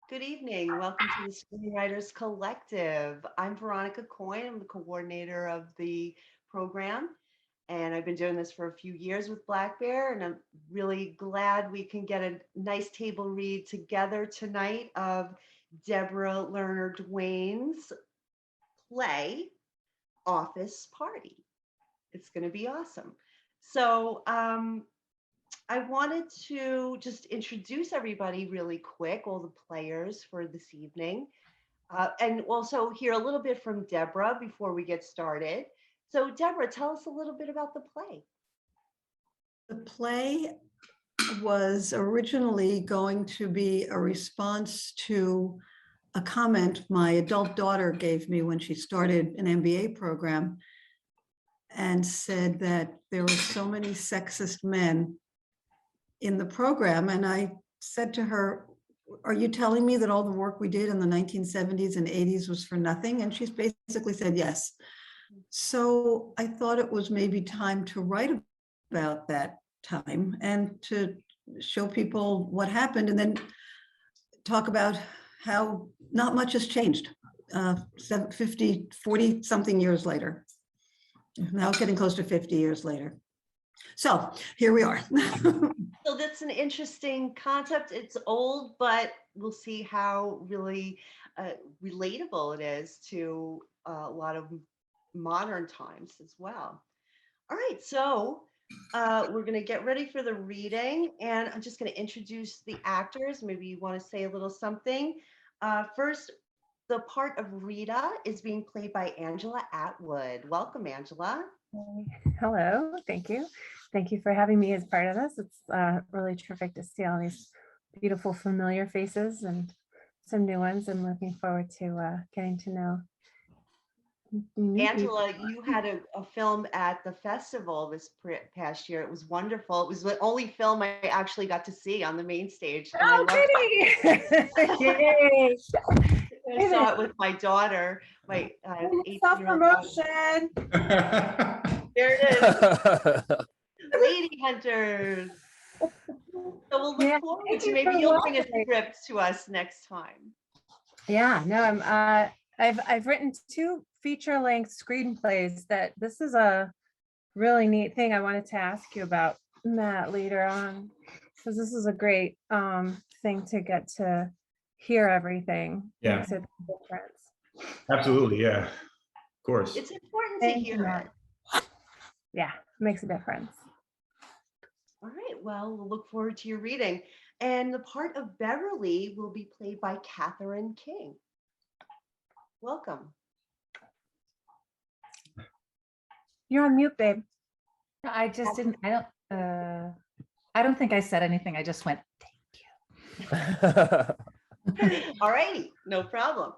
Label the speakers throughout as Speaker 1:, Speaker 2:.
Speaker 1: Good evening. Welcome to the Screenwriters Collective. I'm Veronica Coyne. I'm the coordinator of the program, and I've been doing this for a few years with Black Bear, and I'm really glad we can get a nice table read together tonight of Deborah Lerner Duane's play, Office Party. It's going to be awesome. So, I wanted to just introduce everybody really quick, all the players for this evening, and also hear a little bit from Deborah before we get started. So, Deborah, tell us a little bit about the play.
Speaker 2: The play was originally going to be a response to a comment my adult daughter gave me when she started an MBA program and said that there were so many sexist men in the program. And I said to her, are you telling me that all the work we did in the 1970s and 80s was for nothing? And she's basically said yes. So I thought it was maybe time to write about that time and to show people what happened and then talk about how not much has changed 50, 40 something years later. Now it's getting close to 50 years later. So here we are.
Speaker 1: So that's an interesting concept. It's old, but we'll see how really relatable it is to a lot of modern times as well. All right, so we're going to get ready for the reading, and I'm just going to introduce the actors. Maybe you want to say a little something. First, the part of Rita is being played by Angela Atwood. Welcome, Angela.
Speaker 3: Hello, thank you. Thank you for having me as part of this. It's really terrific to see all these beautiful familiar faces and some new ones. I'm looking forward to getting to know
Speaker 1: Angela, you had a film at the festival this past year. It was wonderful. It was the only film I actually got to see on the main stage. And
Speaker 3: oh,
Speaker 1: Yay! I saw it with my daughter, my 18-year-old
Speaker 3: promotion.
Speaker 1: There it is. Lady Hunters. So we'll look forward to maybe you'll bring a script to us next time.
Speaker 3: Yeah, no, I've written 2 feature-length screenplays that this is a really neat thing I wanted to ask you about, Matt, later on, because this is a great thing to get to hear everything.
Speaker 4: Yeah.
Speaker 3: Makes a difference.
Speaker 4: Absolutely, yeah. Of course.
Speaker 1: It's important to hear it.
Speaker 3: Yeah, makes a difference.
Speaker 1: All right, well, we'll look forward to your reading. And the part of Beverly will be played by Katherine King. Welcome.
Speaker 3: You're on mute, babe.
Speaker 5: I just didn't, I don't think I said anything. I just went, thank you.
Speaker 1: All righty, no problem.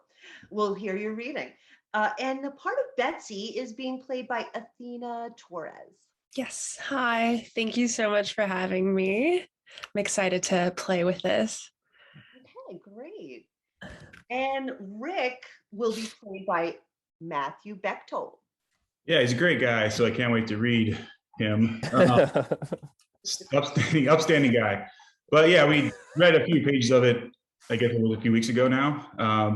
Speaker 1: We'll hear your reading. And the part of Bitsy is being played by Athena Torres.
Speaker 6: Yes, hi. Thank you so much for having me. I'm excited to play with this.
Speaker 1: Okay, great. And Rick will be played by Matthew Bechtold.
Speaker 4: Yeah, he's a great guy, so I can't wait to read him. Upstanding guy. But yeah, we read a few pages of it, I guess it was a few weeks ago now.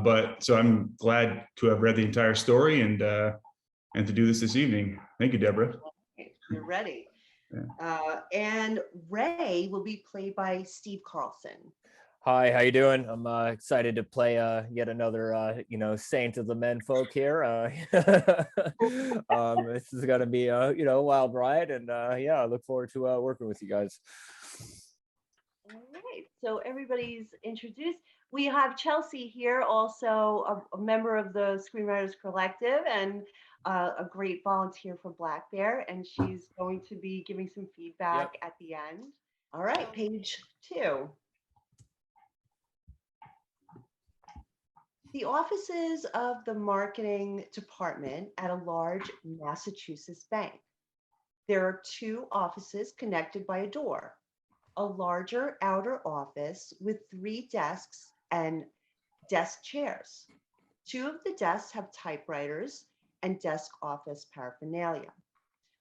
Speaker 4: But so I'm glad to have read the entire story and to do this evening. Thank you, Deborah.
Speaker 1: You're ready.
Speaker 4: Yeah.
Speaker 1: And Ray will be played by Steve Carlsen.
Speaker 7: Hi, how you doing? I'm excited to play yet another, saint of the men folk here. This is gonna be a, wild ride, and yeah, I look forward to working with you guys.
Speaker 1: All right, so everybody's introduced. We have Chelsea here, also a member of the Screenwriters Collective and a great volunteer for Black Bear, and she's going to be giving some feedback at the end. All right, page 2. The offices of the marketing department at a large Massachusetts bank. There are 2 offices connected by a door. A larger outer office with 3 desks and desk chairs. 2 of the desks have typewriters and desk office paraphernalia.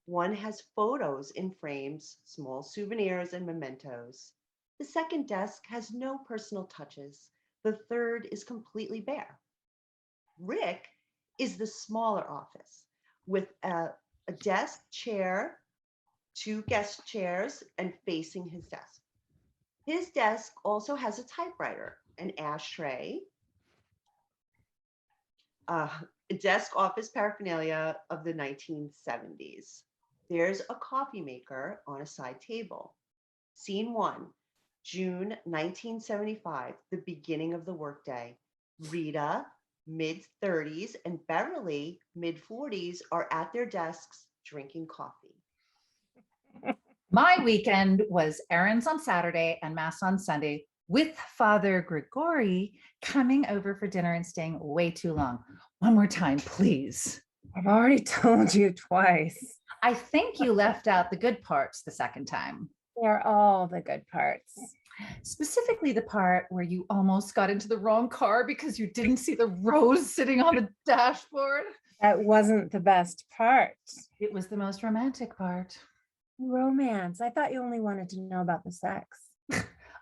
Speaker 1: One has photos in frames, small souvenirs and mementos. The second desk has no personal touches, The third is completely bare. Rick is the smaller office with a desk, chair, 2 guest chairs, and facing his desk. His desk also has a typewriter, an ashtray, desk office paraphernalia of the 1970s. There's a coffee maker on a side table. Scene 1, June 1975, the beginning of the workday. Rita, mid-30s, and Beverly, mid-40s, are at their desks drinking coffee.
Speaker 5: My weekend was errands on Saturday and mass on Sunday, with Father Grigori coming over for dinner and staying way too long. One more time, please.
Speaker 3: I've already told you twice.
Speaker 5: I think you left out the good parts the second time.
Speaker 3: They're all the good parts.
Speaker 5: Specifically the part where you almost got into the wrong car because you didn't see the rose sitting on the dashboard.
Speaker 3: That wasn't the best part.
Speaker 5: It was the most romantic part.
Speaker 3: Romance. I thought you only wanted to know about the sex.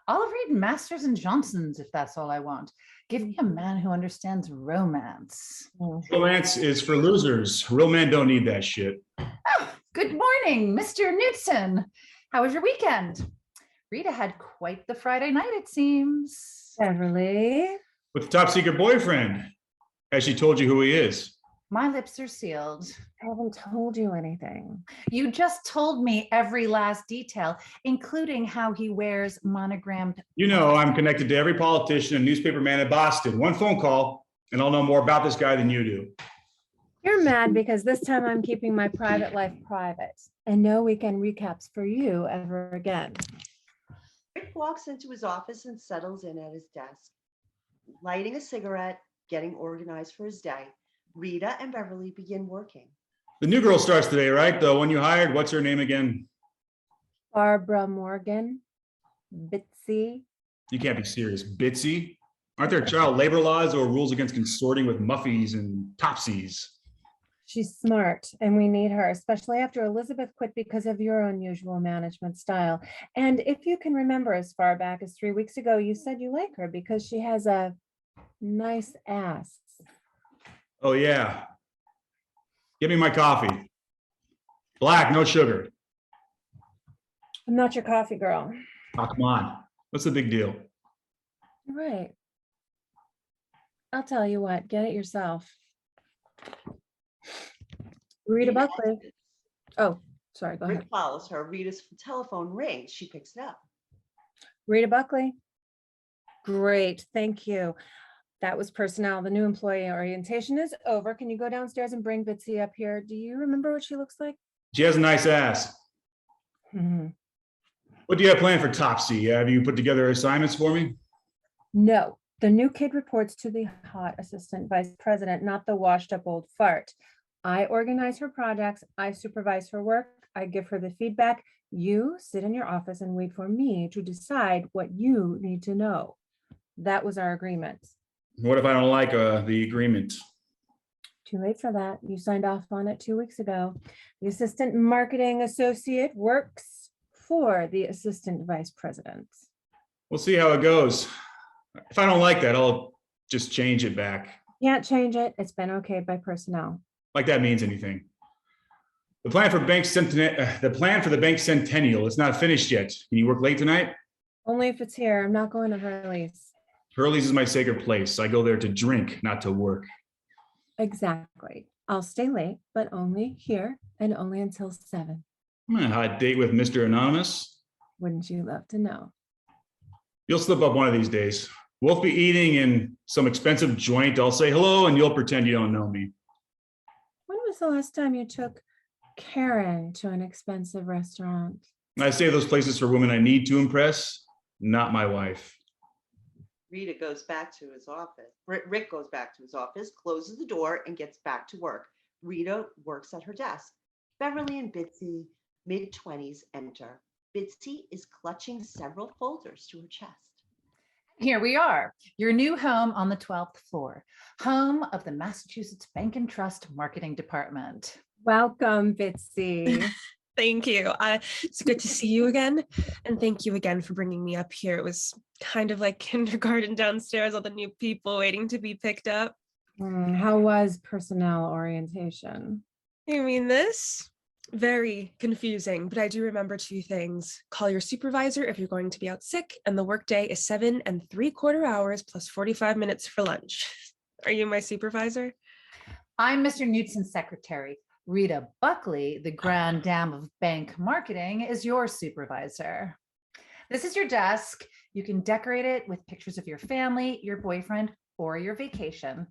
Speaker 5: I'll read Masters and Johnsons if that's all I want. Give me a man who understands romance.
Speaker 4: Romance is for losers. Real men don't need that shit.
Speaker 5: Oh, good morning, Mr. Knudsen. How was your weekend? Rita had quite the Friday night, it seems.
Speaker 3: Beverly.
Speaker 4: With the top secret boyfriend. Has she told you who he is?
Speaker 5: My lips are sealed.
Speaker 3: I haven't told you anything.
Speaker 5: You just told me every last detail, including how he wears monogrammed.
Speaker 4: You know I'm connected to every politician and newspaperman in Boston. One phone call, and I'll know more about this guy than you do.
Speaker 3: You're mad because this time I'm keeping my private life private and no weekend recaps for you ever again.
Speaker 1: Rick walks into his office and settles in at his desk, lighting a cigarette, getting organized for his day. Rita and Beverly begin working.
Speaker 4: The new girl starts today, right? The one you hired, what's her name again?
Speaker 3: Barbara Morgan, Bitsy.
Speaker 4: You can't be serious. Bitsy? Aren't there child labor laws or rules against consorting with muffies and topsies?
Speaker 3: She's smart and we need her, especially after Elizabeth quit because of your unusual management style. And if you can remember, as far back as 3 weeks ago, you said you like her because she has a nice ass.
Speaker 4: Oh, yeah. Give me my coffee. Black, no sugar.
Speaker 3: I'm not your coffee girl.
Speaker 4: Oh, come on. What's the big deal?
Speaker 3: Right. I'll tell you what, get it yourself. Rita Buckley. Oh, sorry, go ahead.
Speaker 1: Rick follows her. Rita's telephone rings. She picks it up.
Speaker 3: Rita Buckley. Great, thank you. That was personnel. The new employee orientation is over. Can you go downstairs and bring Bitsy up here? Do you remember what she looks like?
Speaker 4: She has a nice ass.
Speaker 3: Mhm.
Speaker 4: What do you have planned for Topsy? Have you put together assignments for me?
Speaker 3: No, the new kid reports to the hot assistant vice president, not the washed up old fart. I organize her projects. I supervise her work. I give her the feedback. You sit in your office and wait for me to decide what you need to know. That was our agreement.
Speaker 4: What if I don't like the agreement?
Speaker 3: Too late for that. You signed off on it 2 weeks ago. The assistant marketing associate works for the assistant vice president.
Speaker 4: We'll see how it goes. If I don't like that, I'll just change it back.
Speaker 3: Can't change it. It's been okayed by personnel.
Speaker 4: Like that means anything. The plan for the bank centennial is not finished yet. Can you work late tonight?
Speaker 3: Only if it's here. I'm not going to Hurleys.
Speaker 4: Hurleys is my sacred place. I go there to drink, not to work.
Speaker 3: Exactly. I'll stay late, but only here and only until 7.
Speaker 4: A hot date with Mr. Anonymous.
Speaker 3: Wouldn't you love to know?
Speaker 4: You'll slip up one of these days. We'll be eating in some expensive joint. I'll say hello and you'll pretend you don't know me.
Speaker 3: When was the last time you took Karen to an expensive restaurant?
Speaker 4: I say those places for women I need to impress, not my wife.
Speaker 1: Rita goes back to his office. Rick goes back to his office, closes the door, and gets back to work. Rita works at her desk. Beverly and Bitsy, mid-20s, enter. Bitsy is clutching several folders to her chest.
Speaker 5: Here we are, your new home on the 12th floor, home of the Massachusetts Bank and Trust Marketing Department.
Speaker 3: Welcome, Bitsy.
Speaker 6: Thank you. It's good to see you again. And thank you again for bringing me up here. It was kind of like kindergarten downstairs, all the new people waiting to be picked up.
Speaker 3: How was personnel orientation?
Speaker 6: You mean this? Very confusing, but I do remember two things. Call your supervisor if you're going to be out sick, and the workday is 7 3/4 hours plus 45 minutes for lunch. Are you my supervisor?
Speaker 5: I'm Mr. Knudsen's secretary. Rita Buckley, the grand dame of bank marketing, is your supervisor. This is your desk. You can decorate it with pictures of your family, your boyfriend, or your vacation.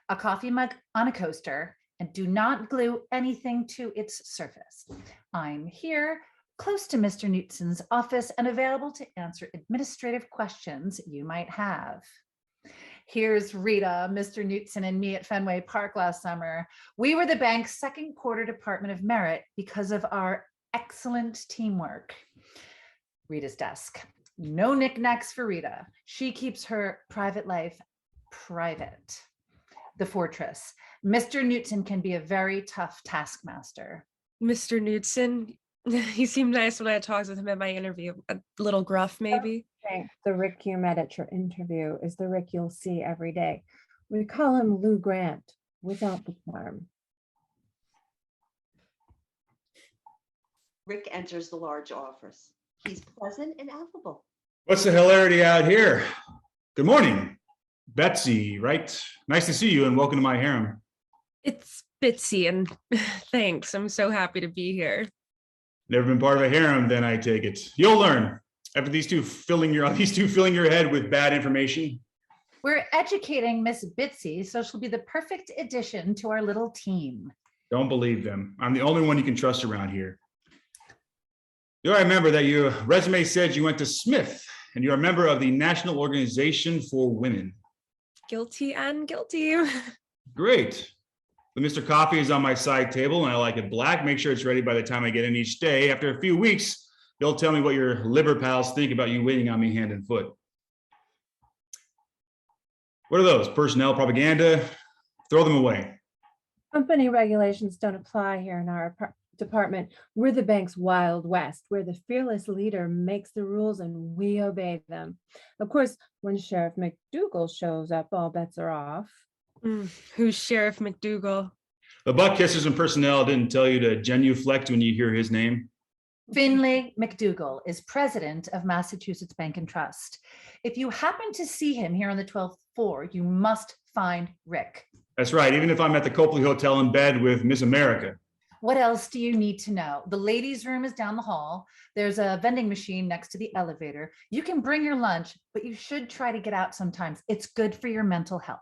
Speaker 5: A coffee mug on a coaster, and do not glue anything to its surface. I'm here, close to Mr. Knudsen's office and available to answer administrative questions you might have. Here's Rita, Mr. Knudsen, and me at Fenway Park last summer. We were the bank's second quarter department of merit because of our excellent teamwork. Rita's desk. No knickknacks for Rita. She keeps her private life private. The fortress. Mr. Knudsen can be a very tough taskmaster.
Speaker 6: Mr. Knudsen? He seemed nice when I talked with him at my interview. A little gruff, maybe.
Speaker 3: Okay. The Rick you met at your interview is the Rick you'll see every day. We call him Lou Grant without the charm.
Speaker 1: Rick enters the large office. He's pleasant and affable.
Speaker 4: What's the hilarity out here? Good morning, Betsy, right? Nice to see you and welcome to my harem.
Speaker 6: It's Bitsy, and thanks. I'm so happy to be here.
Speaker 4: Never been part of a harem, then I take it. You'll learn. After these two filling your head with bad information.
Speaker 5: We're educating Miss Bitsy, so she'll be the perfect addition to our little team.
Speaker 4: Don't believe them. I'm the only one you can trust around here. You all remember that your resume said you went to Smith and you're a member of the National Organization for Women.
Speaker 6: Guilty and guilty.
Speaker 4: Great. The Mr. Coffee is on my side table and I like it black. Make sure it's ready by the time I get in each day. After a few weeks, you'll tell me what your liver pals think about you waiting on me hand and foot. What are those? Personnel propaganda? Throw them away.
Speaker 3: Company regulations don't apply here in our department. We're the bank's Wild West, where the fearless leader makes the rules and we obey them. Of course, when Sheriff McDougal shows up, all bets are off.
Speaker 6: Who's Sheriff McDougal?
Speaker 4: The butt kissers and personnel didn't tell you to genuflect when you hear his name.
Speaker 5: Finley McDougal is president of Massachusetts Bank and Trust. If you happen to see him here on the 12th floor, you must find Rick.
Speaker 4: That's right, even if I'm at the Copley Hotel in bed with Miss America.
Speaker 5: What else do you need to know? The ladies' room is down the hall. There's a vending machine next to the elevator. You can bring your lunch, but you should try to get out sometimes. It's good for your mental health.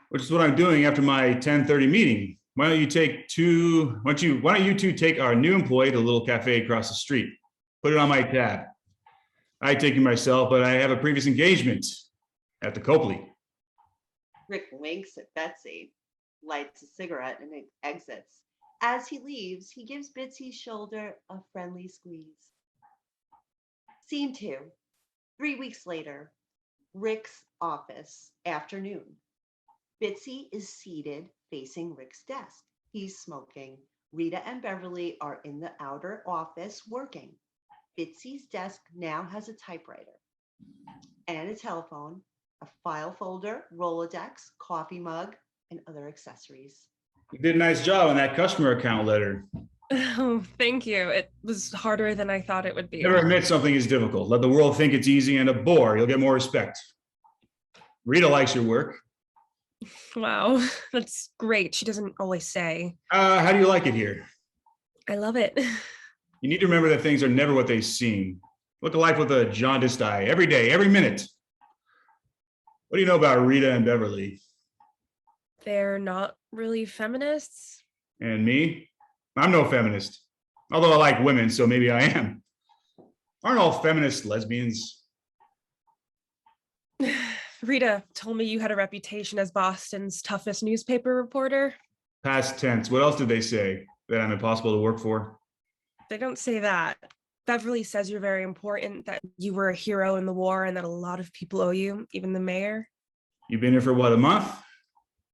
Speaker 4: Which is what I'm doing after my 10:30 meeting. Why don't you two take our new employee to the little cafe across the street? Put it on my tab. I take you myself, but I have a previous engagement at the Copley.
Speaker 1: Rick winks at Betsy, lights a cigarette, and exits. As he leaves, he gives Bitsy's shoulder a friendly squeeze. Scene 2. 3 weeks later, Rick's office, afternoon. Bitsy is seated facing Rick's desk. He's smoking. Rita and Beverly are in the outer office working. Bitsy's desk now has a typewriter and a telephone, a file folder, Rolodex, coffee mug, and other accessories.
Speaker 4: You did a nice job on that customer account letter.
Speaker 6: Oh, thank you. It was harder than I thought it would be.
Speaker 4: Never admit something is difficult. Let the world think it's easy and a bore. You'll get more respect. Rita likes your work.
Speaker 6: Wow, that's great. She doesn't always say.
Speaker 4: How do you like it here?
Speaker 6: I love it.
Speaker 4: You need to remember that things are never what they seem. Look at life with a jaundiced eye every day, every minute. What do you know about Rita and Beverly?
Speaker 6: They're not really feminists.
Speaker 4: And me? I'm no feminist. Although I like women, so maybe I am. Aren't all feminists lesbians?
Speaker 6: Rita told me you had a reputation as Boston's toughest newspaper reporter.
Speaker 4: Past tense. What else did they say? That I'm impossible to work for?
Speaker 6: They don't say that. Beverly says you're very important, that you were a hero in the war and that a lot of people owe you, even the mayor.
Speaker 4: You've been here for what, a month?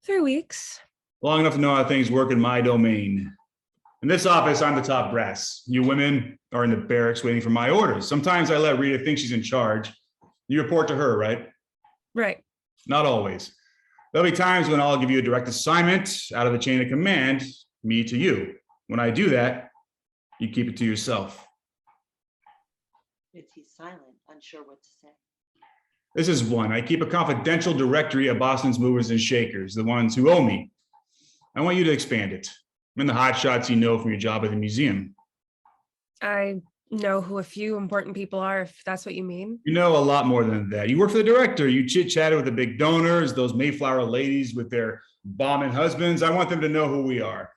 Speaker 6: 3 weeks.
Speaker 4: Long enough to know how things work in my domain. In this office, I'm the top brass. You women are in the barracks waiting for my orders. Sometimes I let Rita think she's in charge. You report to her, right?
Speaker 6: Right.
Speaker 4: Not always. There'll be times when I'll give you a direct assignment out of the chain of command, me to you. When I do that, you keep it to yourself.
Speaker 1: Bitsy's silent, unsure what to say.
Speaker 4: This is one. I keep a confidential directory of Boston's movers and shakers, the ones who owe me. I want you to expand it. I'm in the hot shots you know from your job at the museum.
Speaker 6: I know who a few important people are, if that's what you mean.
Speaker 4: You know a lot more than that. You work for the director. You chit-chatted with the big donors, those Mayflower ladies with their bombing husbands. I want them to know who we are.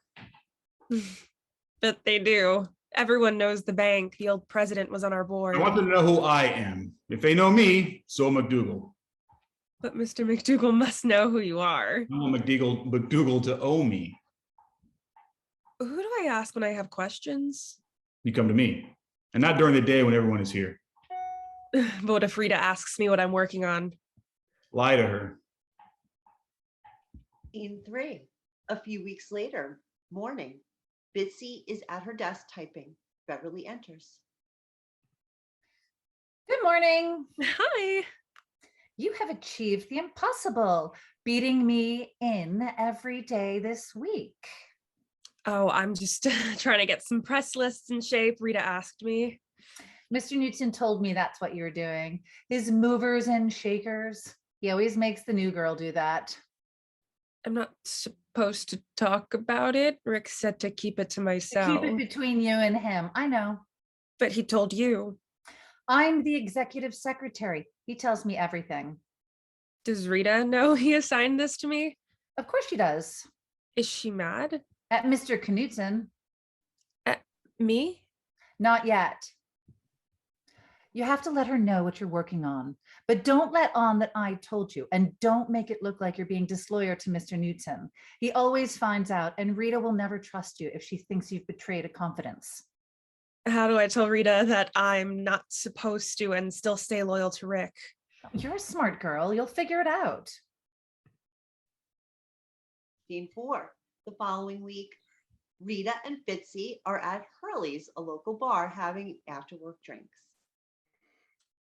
Speaker 6: But they do. Everyone knows the bank. The old president was on our board.
Speaker 4: I want them to know who I am. If they know me, so McDougal.
Speaker 6: But Mr. McDougal must know who you are.
Speaker 4: I want McDougal to owe me.
Speaker 6: Who do I ask when I have questions?
Speaker 4: You come to me, and not during the day when everyone is here.
Speaker 6: But what if Rita asks me what I'm working on?
Speaker 4: Lie to her.
Speaker 1: Scene 3. A few weeks later, morning. Bitsy is at her desk typing. Beverly enters.
Speaker 5: Good morning.
Speaker 6: Hi.
Speaker 5: You have achieved the impossible, beating me in every day this week.
Speaker 6: Oh, I'm just trying to get some press lists in shape. Rita asked me.
Speaker 5: Mr. Newton told me that's what you were doing. His movers and shakers. He always makes the new girl do that.
Speaker 6: I'm not supposed to talk about it. Rick said to keep it to myself.
Speaker 5: Keep it between you and him. I know.
Speaker 6: But he told you.
Speaker 5: I'm the executive secretary. He tells me everything.
Speaker 6: Does Rita know he assigned this to me?
Speaker 5: Of course she does.
Speaker 6: Is she mad?
Speaker 5: At Mr. Knutson.
Speaker 6: At me?
Speaker 5: Not yet. You have to let her know what you're working on, but don't let on that I told you, and don't make it look like you're being disloyal to Mr. Newton. He always finds out, and Rita will never trust you if she thinks you've betrayed a confidence.
Speaker 6: How do I tell Rita that I'm not supposed to and still stay loyal to Rick?
Speaker 5: You're a smart girl. You'll figure it out.
Speaker 1: Scene 4. The following week, Rita and Bitsy are at Hurleys, a local bar, having after-work drinks.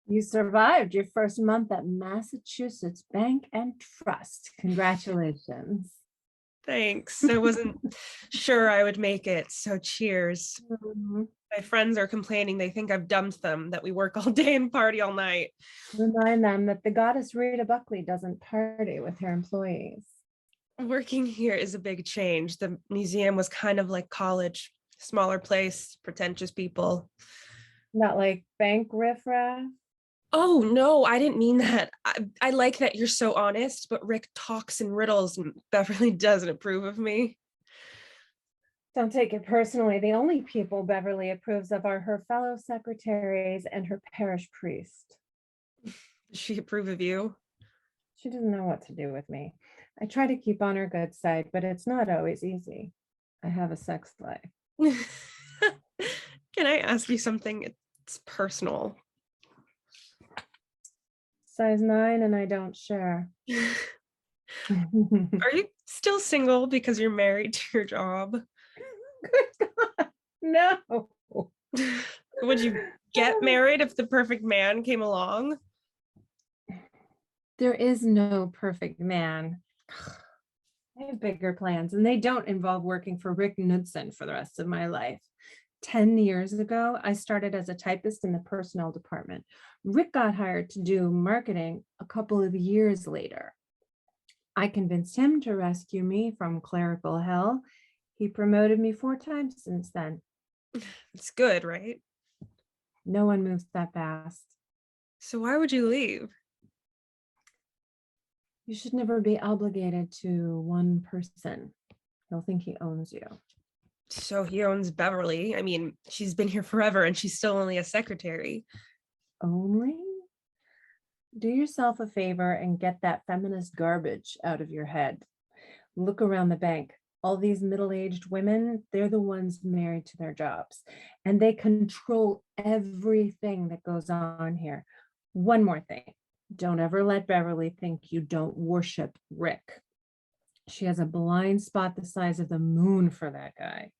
Speaker 3: You survived your first month at Massachusetts Bank and Trust. Congratulations.
Speaker 6: Thanks. I wasn't sure I would make it, so cheers.
Speaker 3: Mhm.
Speaker 6: My friends are complaining they think I've dumped them, that we work all day and party all night.
Speaker 3: Remind them that the goddess Rita Buckley doesn't party with her employees.
Speaker 6: Working here is a big change. The museum was kind of like college, smaller place, pretentious people.
Speaker 3: Not like bank riffraff.
Speaker 6: Oh, no, I didn't mean that. I like that you're so honest, but Rick talks in riddles and Beverly doesn't approve of me.
Speaker 3: Don't take it personally. The only people Beverly approves of are her fellow secretaries and her parish priest.
Speaker 6: Does she approve of you?
Speaker 3: She doesn't know what to do with me. I try to keep on her good side, but it's not always easy. I have a sex life.
Speaker 6: Can I ask you something? It's personal.
Speaker 3: Size 9 and I don't share.
Speaker 6: Are you still single because you're married to your job?
Speaker 3: Good God, no.
Speaker 6: Would you get married if the perfect man came along?
Speaker 3: There is no perfect man. I have bigger plans, and they don't involve working for Rick Knudsen for the rest of my life. 10 years ago, I started as a typist in the personnel department. Rick got hired to do marketing a couple of years later. I convinced him to rescue me from clerical hell. He promoted me 4 times since then.
Speaker 6: It's good, right?
Speaker 3: No one moves that fast.
Speaker 6: So why would you leave?
Speaker 3: You should never be obligated to one person. He'll think he owns you.
Speaker 6: So he owns Beverly. I mean, she's been here forever and she's still only a secretary.
Speaker 3: Only? Do yourself a favor and get that feminist garbage out of your head. Look around the bank. All these middle-aged women, they're the ones married to their jobs, and they control everything that goes on here. One more thing. Don't ever let Beverly think you don't worship Rick. She has a blind spot the size of the moon for that guy.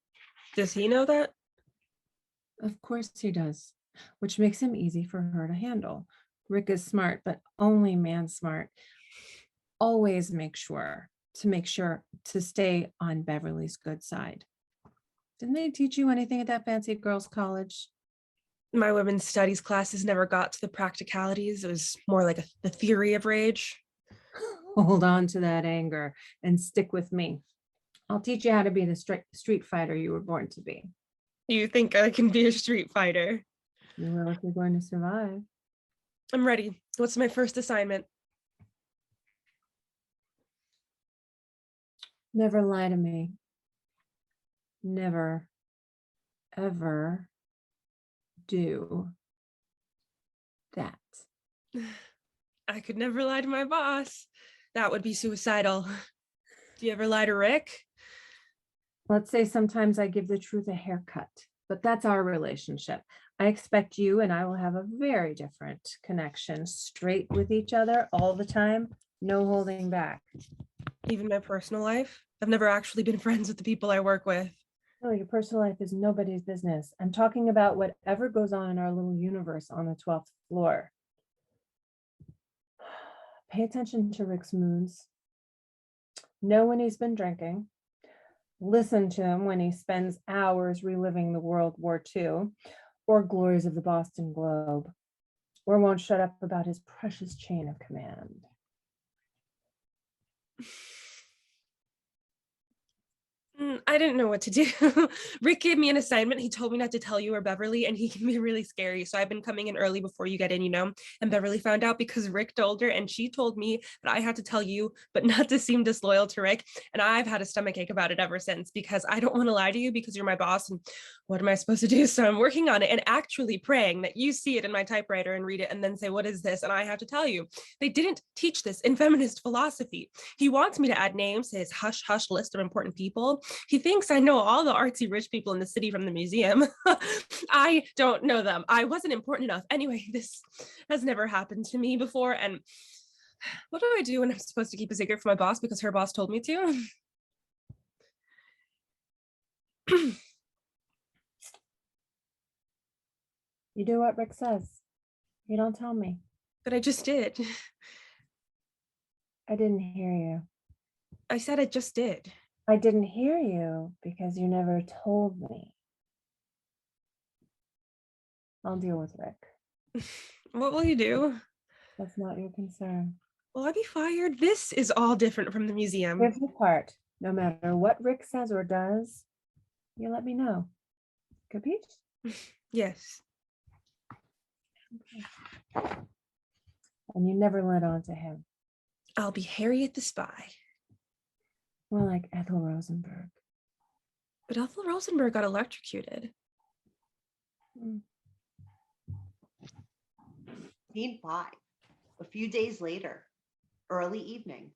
Speaker 6: Does he know that?
Speaker 3: Of course he does, which makes him easy for her to handle. Rick is smart, but only man smart. Always make sure to stay on Beverly's good side. Didn't they teach you anything at that fancy girls' college?
Speaker 6: My women's studies classes never got to the practicalities. It was more like the theory of rage.
Speaker 3: Hold on to that anger and stick with me. I'll teach you how to be the street fighter you were born to be.
Speaker 6: You think I can be a street fighter?
Speaker 3: You will if you're going to survive.
Speaker 6: I'm ready. What's my first assignment?
Speaker 3: Never lie to me. Never, ever do that.
Speaker 6: I could never lie to my boss. That would be suicidal. Do you ever lie to Rick?
Speaker 3: Let's say sometimes I give the truth a haircut, but that's our relationship. I expect you and I will have a very different connection, straight with each other all the time, no holding back.
Speaker 6: Even my personal life? I've never actually been friends with the people I work with.
Speaker 3: No, your personal life is nobody's business. I'm talking about whatever goes on in our little universe on the 12th floor. Pay attention to Rick's moods. Know when he's been drinking. Listen to him when he spends hours reliving the World War II or glories of the Boston Globe, or won't shut up about his precious chain of command.
Speaker 6: I didn't know what to do. Rick gave me an assignment. He told me not to tell you or Beverly, and he can be really scary. So I've been coming in early before you get in, And Beverly found out because Rick told her, and she told me that I had to tell you, but not to seem disloyal to Rick. And I've had a stomachache about it ever since because I don't want to lie to you because you're my boss. And what am I supposed to do? So I'm working on it and actually praying that you see it in my typewriter and read it and then say, what is this? And I have to tell you, they didn't teach this in feminist philosophy. He wants me to add names to his hush hush list of important people. He thinks I know all the artsy rich people in the city from the museum. I don't know them. I wasn't important enough. Anyway, this has never happened to me before. And what do I do when I'm supposed to keep a secret from my boss because her boss told me to?
Speaker 3: You do what Rick says. You don't tell me.
Speaker 6: But I just did.
Speaker 3: I didn't hear you.
Speaker 6: I said I just did.
Speaker 3: I didn't hear you because you never told me. I'll deal with Rick.
Speaker 6: What will you do?
Speaker 3: That's not your concern.
Speaker 6: Will I be fired? This is all different from the museum.
Speaker 3: Here's the part. No matter what Rick says or does, you let me know. Capiche?
Speaker 6: Yes.
Speaker 3: And you never let on to him.
Speaker 6: I'll be Harriet the Spy.
Speaker 3: More like Ethel Rosenberg.
Speaker 6: But Ethel Rosenberg got electrocuted.
Speaker 1: Scene 5. A few days later, early evening.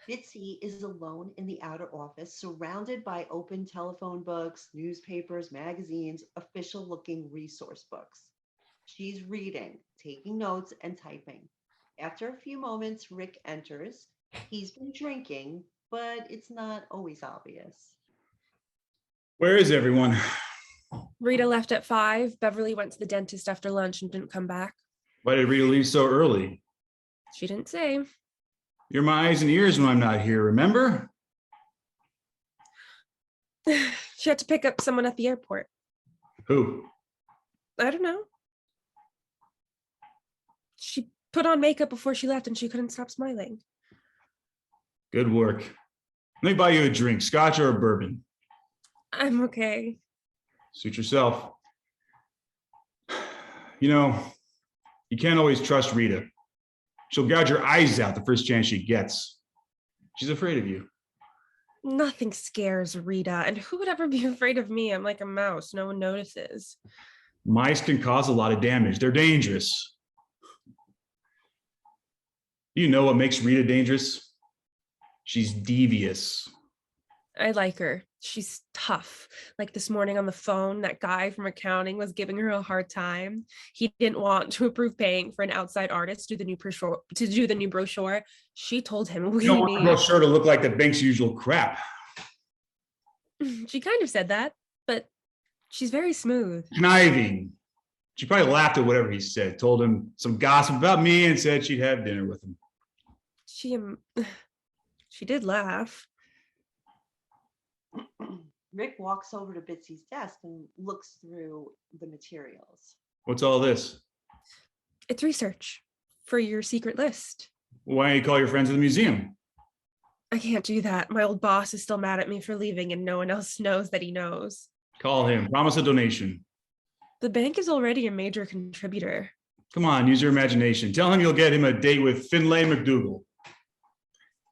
Speaker 1: Bitsy is alone in the outer office, surrounded by open telephone books, newspapers, magazines, official-looking resource books. She's reading, taking notes, and typing. After a few moments, Rick enters. He's been drinking, but it's not always obvious.
Speaker 4: Where is everyone?
Speaker 6: Rita left at 5. Beverly went to the dentist after lunch and didn't come back.
Speaker 4: Why did Rita leave so early?
Speaker 6: She didn't say.
Speaker 4: You're my eyes and ears when I'm not here, remember?
Speaker 6: She had to pick up someone at the airport.
Speaker 4: Who?
Speaker 6: I don't know. She put on makeup before she left and she couldn't stop smiling.
Speaker 4: Good work. Let me buy you a drink, scotch or a bourbon.
Speaker 6: I'm okay.
Speaker 4: Suit yourself. You know, you can't always trust Rita. She'll gouge your eyes out the first chance she gets. She's afraid of you.
Speaker 6: Nothing scares Rita. And who would ever be afraid of me? I'm like a mouse. No one notices.
Speaker 4: Mice can cause a lot of damage. They're dangerous. You know what makes Rita dangerous? She's devious.
Speaker 6: I like her. She's tough. Like this morning on the phone, that guy from accounting was giving her a hard time. He didn't want to approve paying for an outside artist to do the new brochure. She told him
Speaker 4: You don't want the brochure to look like the bank's usual crap.
Speaker 6: She kind of said that. But she's very smooth.
Speaker 4: Conniving. She probably laughed at whatever he said, told him some gossip about me and said she'd have dinner with him.
Speaker 6: She did laugh.
Speaker 1: Rick walks over to Bitsy's desk and looks through the materials.
Speaker 4: What's all this?
Speaker 6: It's research for your secret list.
Speaker 4: Why don't you call your friends at the museum?
Speaker 6: I can't do that. My old boss is still mad at me for leaving and no one else knows that he knows.
Speaker 4: Call him. Promise a donation.
Speaker 6: The bank is already a major contributor.
Speaker 4: Come on, use your imagination. Tell him you'll get him a date with Finlay McDougal.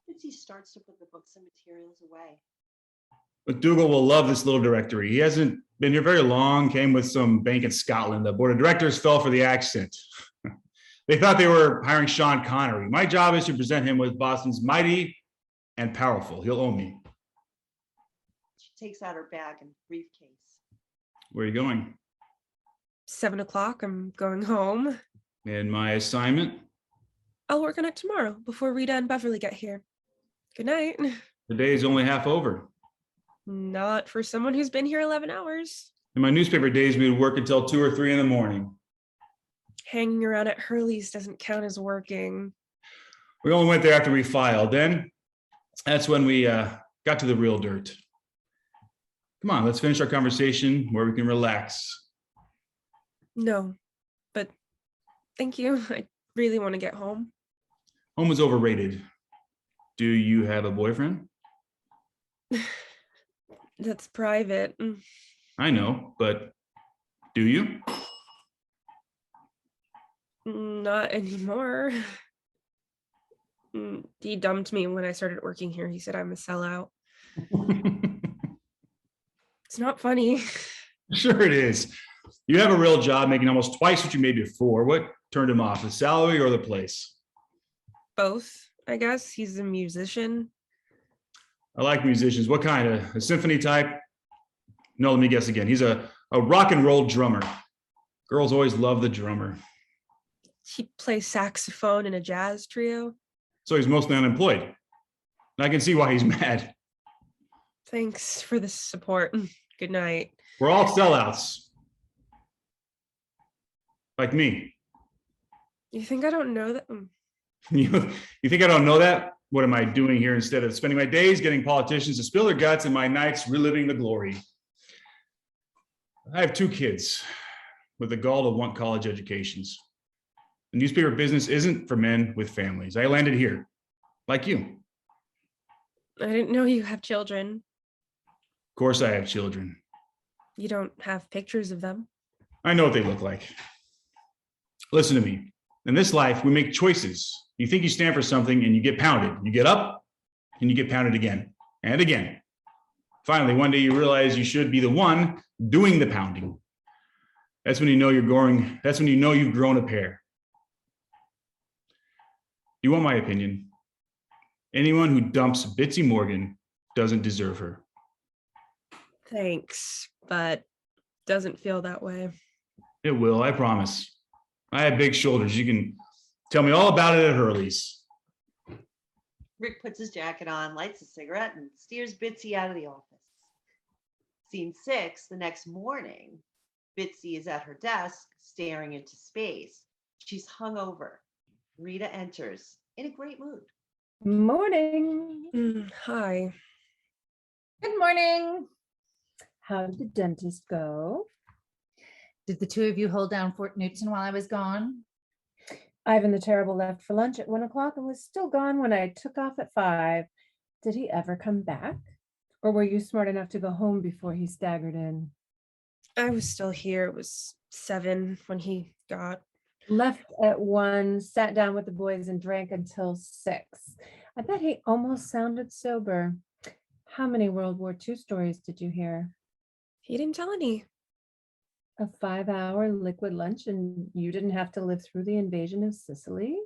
Speaker 1: Bitsy starts to put the books and materials away.
Speaker 4: McDougal will love this little directory. He hasn't been here very long, came with some bank in Scotland. The board of directors fell for the accent. They thought they were hiring Sean Connery. My job is to present him with Boston's mighty and powerful. He'll owe me.
Speaker 1: She takes out her bag and briefcase.
Speaker 4: Where are you going?
Speaker 6: 7 o'clock, I'm going home.
Speaker 4: And my assignment?
Speaker 6: I'll work on it tomorrow before Rita and Beverly get here. Good night.
Speaker 4: The day is only half over.
Speaker 6: Not for someone who's been here 11 hours.
Speaker 4: In my newspaper days, we would work until 2 or 3 in the morning.
Speaker 6: Hanging around at Hurleys doesn't count as working.
Speaker 4: We only went there after we filed. Then that's when we got to the real dirt. Come on, let's finish our conversation where we can relax.
Speaker 6: No, but thank you. I really want to get home.
Speaker 4: Home is overrated. Do you have a boyfriend?
Speaker 6: That's private.
Speaker 4: I know, but do you?
Speaker 6: Not anymore. He dumped me when I started working here. He said I'm a sellout. It's not funny.
Speaker 4: Sure it is. You have a real job making almost twice what you made before. What turned him off, the salary or the place?
Speaker 6: Both, I guess. He's a musician.
Speaker 4: I like musicians. What kind? A symphony type? No, let me guess again. He's a rock and roll drummer. Girls always love the drummer.
Speaker 6: He plays saxophone in a jazz trio.
Speaker 4: So he's mostly unemployed. And I can see why he's mad.
Speaker 6: Thanks for the support. Good night.
Speaker 4: We're all sellouts. Like me.
Speaker 6: You think I don't know that?
Speaker 4: You think I don't know that? What am I doing here instead of spending my days getting politicians to spill their guts and my nights reliving the glory? I have 2 kids with the gall to want college educations. The newspaper business isn't for men with families. I landed here, like you.
Speaker 6: I didn't know you have children.
Speaker 4: Of course I have children.
Speaker 6: You don't have pictures of them.
Speaker 4: I know what they look like. Listen to me. In this life, we make choices. You think you stand for something and you get pounded. You get up and you get pounded again and again. Finally, one day you realize you should be the one doing the pounding. That's when you know that's when you know you've grown a pair. You want my opinion? Anyone who dumps Bitsy Morgan doesn't deserve her.
Speaker 6: Thanks, but doesn't feel that way.
Speaker 4: It will, I promise. I have big shoulders. You can tell me all about it at Hurleys.
Speaker 1: Rick puts his jacket on, lights a cigarette, and steers Bitsy out of the office. Scene 6, the next morning, Bitsy is at her desk, staring into space. She's hungover. Rita enters in a great mood.
Speaker 3: Morning.
Speaker 6: Hi.
Speaker 5: Good morning.
Speaker 3: How did the dentist go?
Speaker 5: Did the 2 of you hold down Fort Newton while I was gone?
Speaker 3: Ivan the Terrible left for lunch at 1 o'clock and was still gone when I took off at 5. Did he ever come back? Or were you smart enough to go home before he staggered in?
Speaker 6: I was still here. It was 7 when he got.
Speaker 3: Left at 1, sat down with the boys and drank until 6. I bet he almost sounded sober. How many World War II stories did you hear?
Speaker 6: He didn't tell any.
Speaker 3: A 5-hour liquid lunch and you didn't have to live through the invasion of Sicily?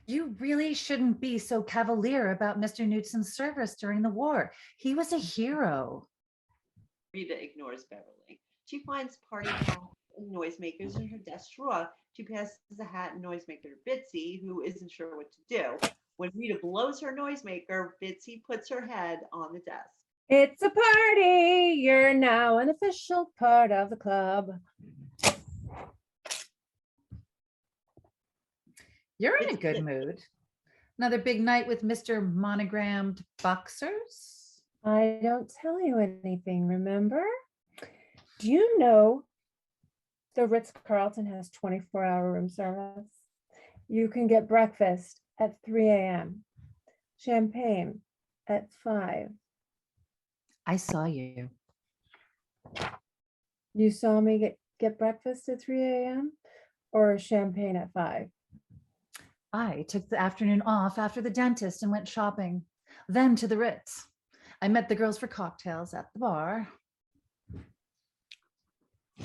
Speaker 5: You really shouldn't be so cavalier about Mr. Newton's service during the war. He was a hero.
Speaker 1: Rita ignores Beverly. She finds party hats and noisemakers in her desk drawer. She passes a hat and noisemaker to Bitsy, who isn't sure what to do. When Rita blows her noisemaker, Bitsy puts her head on the desk.
Speaker 3: It's a party. You're now an official part of the club.
Speaker 5: You're in a
Speaker 1: It's
Speaker 5: good
Speaker 1: lit.
Speaker 5: mood. Another big night with Mr. Monogrammed Boxers.
Speaker 3: I don't tell you anything, remember? Do you know the Ritz-Carlton has 24-hour room service? You can get breakfast at 3 a.m., champagne at 5.
Speaker 5: I saw you.
Speaker 3: You saw me get breakfast at 3 a.m. or champagne at 5?
Speaker 5: I took the afternoon off after the dentist and went shopping, then to the Ritz. I met the girls for cocktails at the bar.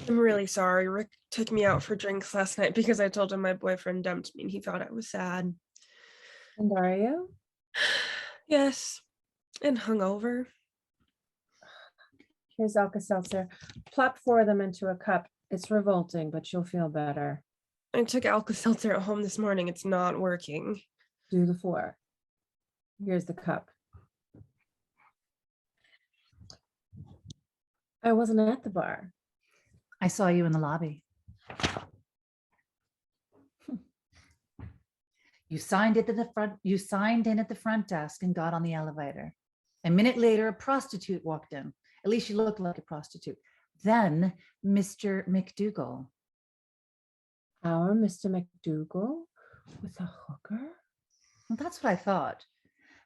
Speaker 6: I'm really sorry. Rick took me out for drinks last night because I told him my boyfriend dumped me and he thought I was sad.
Speaker 3: And are you?
Speaker 6: Yes, and hungover.
Speaker 3: Here's Alka-Seltzer. Plop 4 of them into a cup. It's revolting, but you'll feel better.
Speaker 6: I took Alka-Seltzer at home this morning. It's not working.
Speaker 3: Do the 4. Here's the cup. I wasn't at the bar.
Speaker 5: I saw you in the lobby. You signed in at the front desk and got on the elevator. A minute later, a prostitute walked in. At least she looked like a prostitute. Then Mr. McDougal.
Speaker 3: Our Mr. McDougal with a hooker?
Speaker 5: Well, that's what I thought.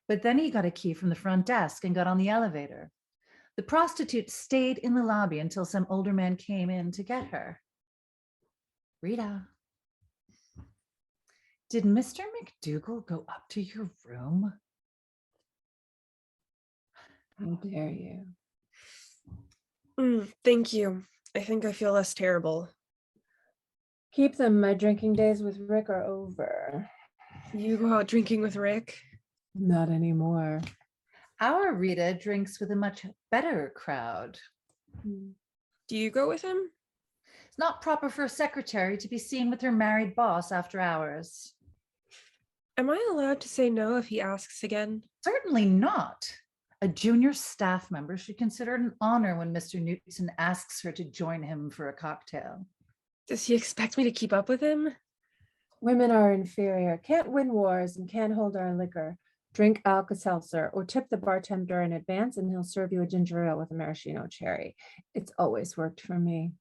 Speaker 5: But then he got a key from the front desk and got on the elevator. The prostitute stayed in the lobby until some older man came in to get her. Rita, did Mr. McDougal go up to your room?
Speaker 3: How dare you?
Speaker 6: Thank you. I think I feel less terrible.
Speaker 3: Keep them. My drinking days with Rick are over.
Speaker 6: You go out drinking with Rick?
Speaker 3: Not anymore.
Speaker 5: Our Rita drinks with a much better crowd.
Speaker 6: Do you go with him?
Speaker 5: It's not proper for a secretary to be seen with her married boss after hours.
Speaker 6: Am I allowed to say no if he asks again?
Speaker 5: Certainly not. A junior staff member should consider it an honor when Mr. Newton asks her to join him for a cocktail.
Speaker 6: Does he expect me to keep up with him?
Speaker 3: Women are inferior, can't win wars, and can't hold our liquor. Drink Alka-Seltzer or tip the bartender in advance and he'll serve you a ginger ale with a maraschino cherry. It's always worked for me.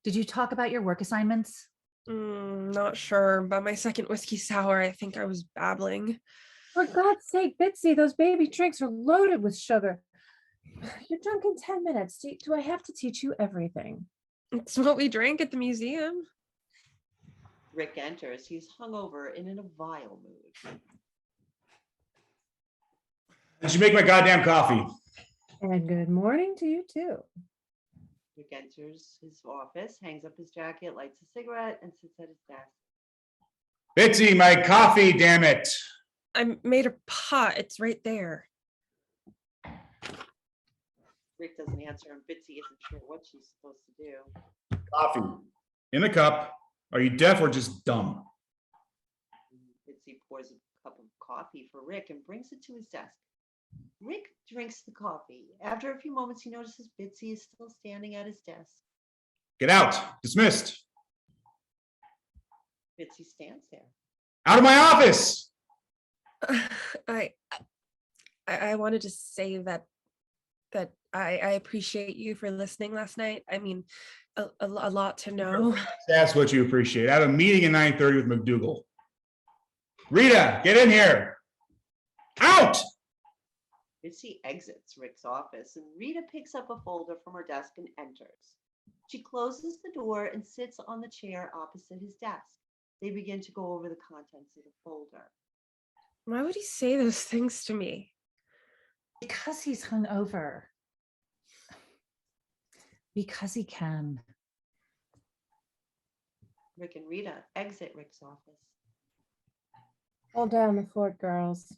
Speaker 5: Did you talk about your work assignments?
Speaker 6: Not sure. By my second whiskey sour, I think I was babbling.
Speaker 3: For God's sake, Bitsy, those baby drinks are loaded with sugar. You're drunk in 10 minutes. Do I have to teach you everything?
Speaker 6: It's what we drank at the museum.
Speaker 1: Rick enters. He's hungover and in a vile mood.
Speaker 4: Did you make my goddamn coffee?
Speaker 3: And good morning to you too.
Speaker 1: Rick enters his office, hangs up his jacket, lights a cigarette, and sits at his desk.
Speaker 4: Bitsy, my coffee, damn it.
Speaker 6: I made a pot. It's right there.
Speaker 1: Rick doesn't answer, and Bitsy isn't sure what she's supposed to do.
Speaker 4: Coffee in a cup. Are you deaf or just dumb?
Speaker 1: Bitsy pours a cup of coffee for Rick and brings it to his desk. Rick drinks the coffee. After a few moments, he notices Bitsy is still standing at his desk.
Speaker 4: Get out. Dismissed.
Speaker 1: Bitsy stands there.
Speaker 4: Out of my office.
Speaker 6: I wanted to say that I appreciate you for listening last night. I mean, a lot to know.
Speaker 4: That's what you appreciate. I have a meeting at 9:30 with McDougal. Rita, get in here. Out.
Speaker 1: Bitsy exits Rick's office, and Rita picks up a folder from her desk and enters. She closes the door and sits on the chair opposite his desk. They begin to go over the contents of the folder.
Speaker 6: Why would he say those things to me?
Speaker 5: Because he's hungover. Because he can.
Speaker 1: Rick and Rita exit Rick's office.
Speaker 3: Hold down the fort, girls.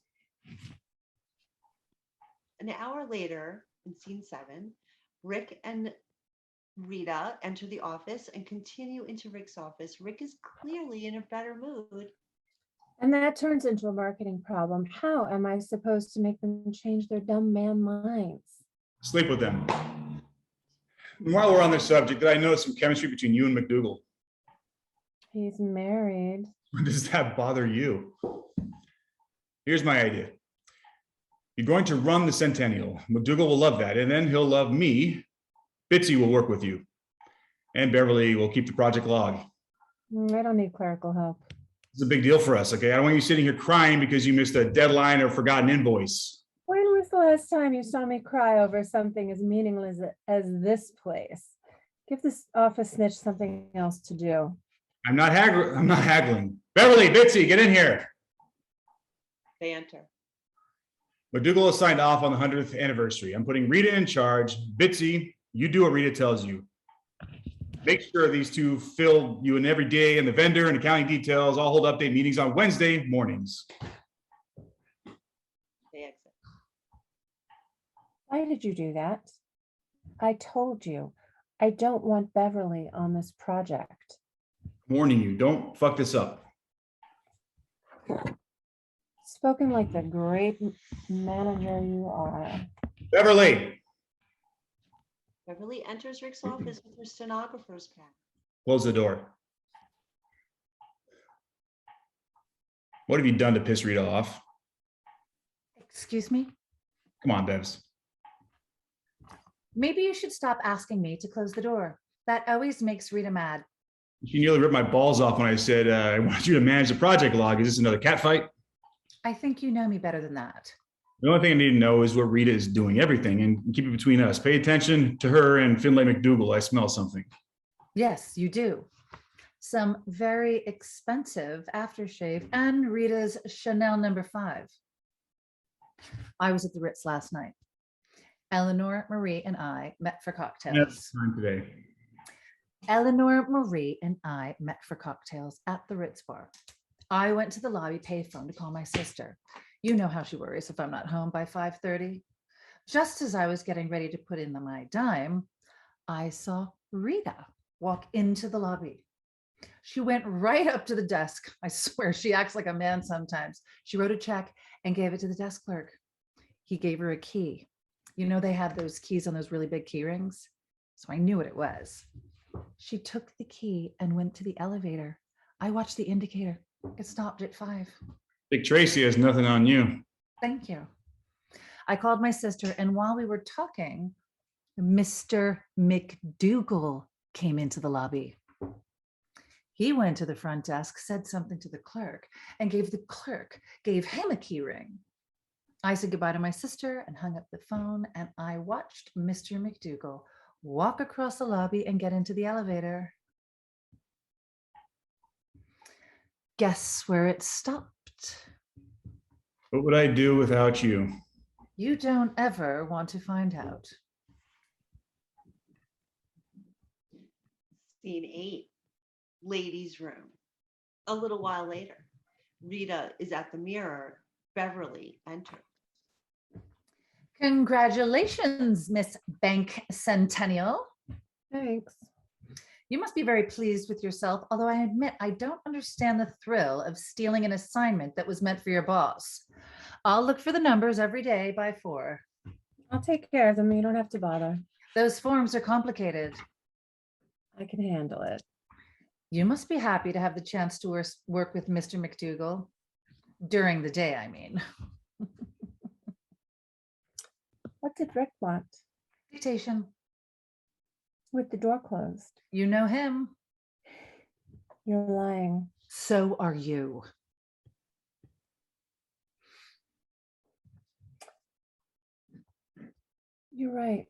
Speaker 1: An hour later, in scene 7, Rick and Rita enter the office and continue into Rick's office. Rick is clearly in a better mood.
Speaker 3: And that turns into a marketing problem. How am I supposed to make them change their dumb man minds?
Speaker 4: Sleep with them. And while we're on this subject, did I notice some chemistry between you and McDougal?
Speaker 3: He's married.
Speaker 4: Does that bother you? Here's my idea. You're going to run the Centennial. McDougal will love that, and then he'll love me. Bitsy will work with you. And Beverly will keep the project log.
Speaker 3: I don't need clerical help.
Speaker 4: It's a big deal for us, okay? I don't want you sitting here crying because you missed a deadline or forgotten invoice.
Speaker 3: When was the last time you saw me cry over something as meaningless as this place? Give this office snitch something else to do.
Speaker 4: I'm not haggling. Beverly, Bitsy, get in here.
Speaker 1: They enter.
Speaker 4: McDougal is signed off on the 100th anniversary. I'm putting Rita in charge. Bitsy, you do what Rita tells you. Make sure these two fill you in every day and the vendor and accounting details. I'll hold update meetings on Wednesday mornings.
Speaker 1: They exit.
Speaker 3: Why did you do that? I told you, I don't want Beverly on this project.
Speaker 4: Warning you, don't fuck this up.
Speaker 3: Spoken like the great manager you are.
Speaker 4: Beverly,
Speaker 1: Beverly enters Rick's office with her stenographer's pad.
Speaker 4: close the door. What have you done to piss Rita off?
Speaker 5: Excuse me?
Speaker 4: Come on, Bevs.
Speaker 5: Maybe you should stop asking me to close the door. That always makes Rita mad.
Speaker 4: She nearly ripped my balls off when I said, I want you to manage the project log. Is this another cat fight?
Speaker 5: I think you know me better than that.
Speaker 4: The only thing I need to know is what Rita is doing, everything, and keep it between us. Pay attention to her and Finlay McDougal. I smell something.
Speaker 5: Yes, you do. Some very expensive aftershave and Rita's Chanel No. 5. I was at the Ritz last night. Eleanor, Marie, and I met for cocktails.
Speaker 4: That's time today.
Speaker 5: Eleanor, Marie, and I met for cocktails at the Ritz bar. I went to the lobby payphone to call my sister. You know how she worries if I'm not home by 5:30. Just as I was getting ready to put in my dime, I saw Rita walk into the lobby. She went right up to the desk. I swear she acts like a man sometimes. She wrote a check and gave it to the desk clerk. He gave her a key. You know, they have those keys on those really big key rings. So I knew what it was. She took the key and went to the elevator. I watched the indicator. It stopped at 5.
Speaker 4: Dick Tracy has nothing on you.
Speaker 5: Thank you. I called my sister, and while we were talking, Mr. McDougal came into the lobby. He went to the front desk, said something to the clerk, and gave him a key ring. I said goodbye to my sister and hung up the phone, and I watched Mr. McDougal walk across the lobby and get into the elevator. Guess where it stopped?
Speaker 4: What would I do without you?
Speaker 5: You don't ever want to find out.
Speaker 1: Scene 8, ladies' room. A little while later, Rita is at the mirror. Beverly enters.
Speaker 5: Congratulations, Miss Bank Centennial.
Speaker 3: Thanks.
Speaker 5: You must be very pleased with yourself, although I admit I don't understand the thrill of stealing an assignment that was meant for your boss. I'll look for the numbers every day by 4.
Speaker 3: I'll take care of them. You don't have to bother.
Speaker 5: Those forms are complicated.
Speaker 3: I can handle it.
Speaker 5: You must be happy to have the chance to work with Mr. McDougal. During the day, I mean.
Speaker 3: What did Rick want?
Speaker 5: Dictation.
Speaker 3: With the door closed.
Speaker 5: You know him.
Speaker 3: You're lying.
Speaker 5: So are you.
Speaker 3: You're right.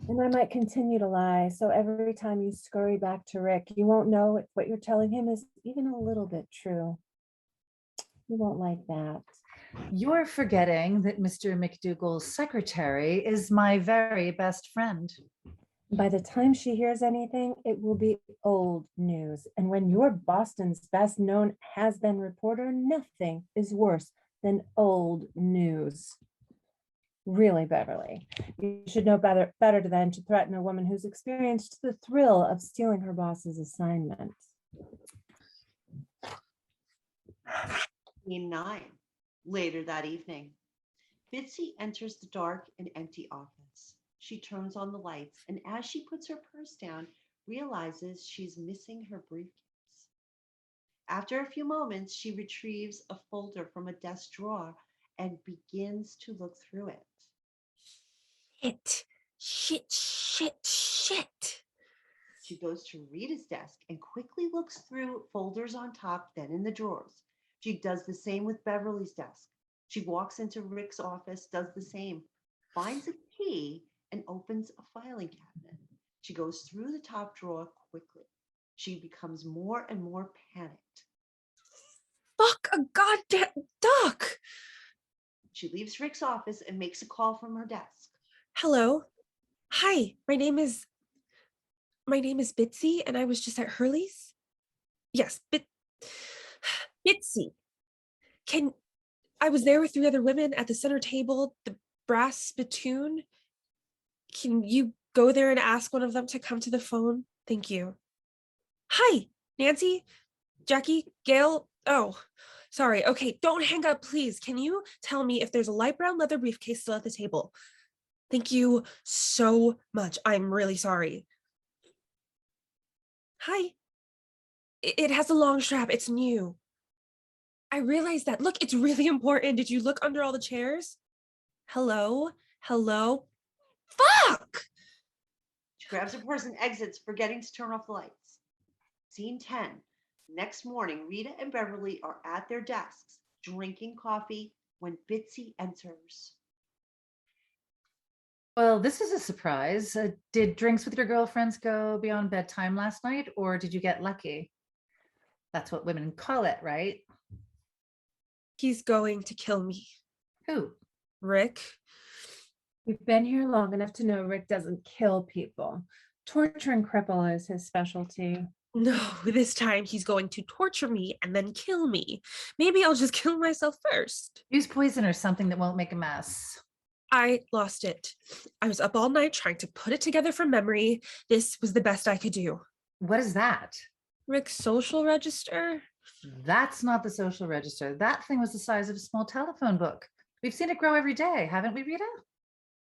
Speaker 3: And I might continue to lie. So every time you scurry back to Rick, you won't know if what you're telling him is even a little bit true. You won't like that.
Speaker 5: You're forgetting that Mr. McDougal's secretary is my very best friend.
Speaker 3: By the time she hears anything, it will be old news. And when you're Boston's best known has-been reporter, nothing is worse than old news. Really, Beverly, you should know better than to threaten a woman who's experienced the thrill of stealing her boss's assignment.
Speaker 1: Scene 9, later that evening. Bitsy enters the dark and empty office. She turns on the lights, and as she puts her purse down, realizes she's missing her briefcase. After a few moments, she retrieves a folder from a desk drawer and begins to look through it.
Speaker 6: Shit.
Speaker 1: She goes to Rita's desk and quickly looks through folders on top, then in the drawers. She does the same with Beverly's desk. She walks into Rick's office, does the same, finds a key, and opens a filing cabinet. She goes through the top drawer quickly. She becomes more and more panicked.
Speaker 6: Fuck a goddamn duck.
Speaker 1: She leaves Rick's office and makes a call from her desk.
Speaker 6: Hello. Hi, my name is Bitsy, and I was just at Hurleys. Yes, Bitsy. I was there with 3 other women at the center table, the brass spittoon. Can you go there and ask one of them to come to the phone? Thank you. Hi, Nancy, Jackie, Gail. Oh, sorry. Okay, don't hang up, please. Can you tell me if there's a light brown leather briefcase still at the table? Thank you so much. I'm really sorry. Hi. It has a long strap. It's new. I realized that. Look, it's really important. Did you look under all the chairs? Hello? Fuck!
Speaker 1: She grabs her purse and exits, forgetting to turn off the lights. Scene 10. Next morning, Rita and Beverly are at their desks, drinking coffee, when Bitsy enters.
Speaker 5: Well, this is a surprise. Did drinks with your girlfriends go beyond bedtime last night, or did you get lucky? That's what women call it, right?
Speaker 6: He's going to kill me.
Speaker 5: Who?
Speaker 6: Rick?
Speaker 3: We've been here long enough to know Rick doesn't kill people. Torture and cripple is his specialty.
Speaker 6: No, this time he's going to torture me and then kill me. Maybe I'll just kill myself first.
Speaker 5: Use poison or something that won't make a mess.
Speaker 6: I lost it. I was up all night trying to put it together from memory. This was the best I could do.
Speaker 5: What is that?
Speaker 6: Rick's social register?
Speaker 5: That's not the social register. That thing was the size of a small telephone book. We've seen it grow every day, haven't we, Rita?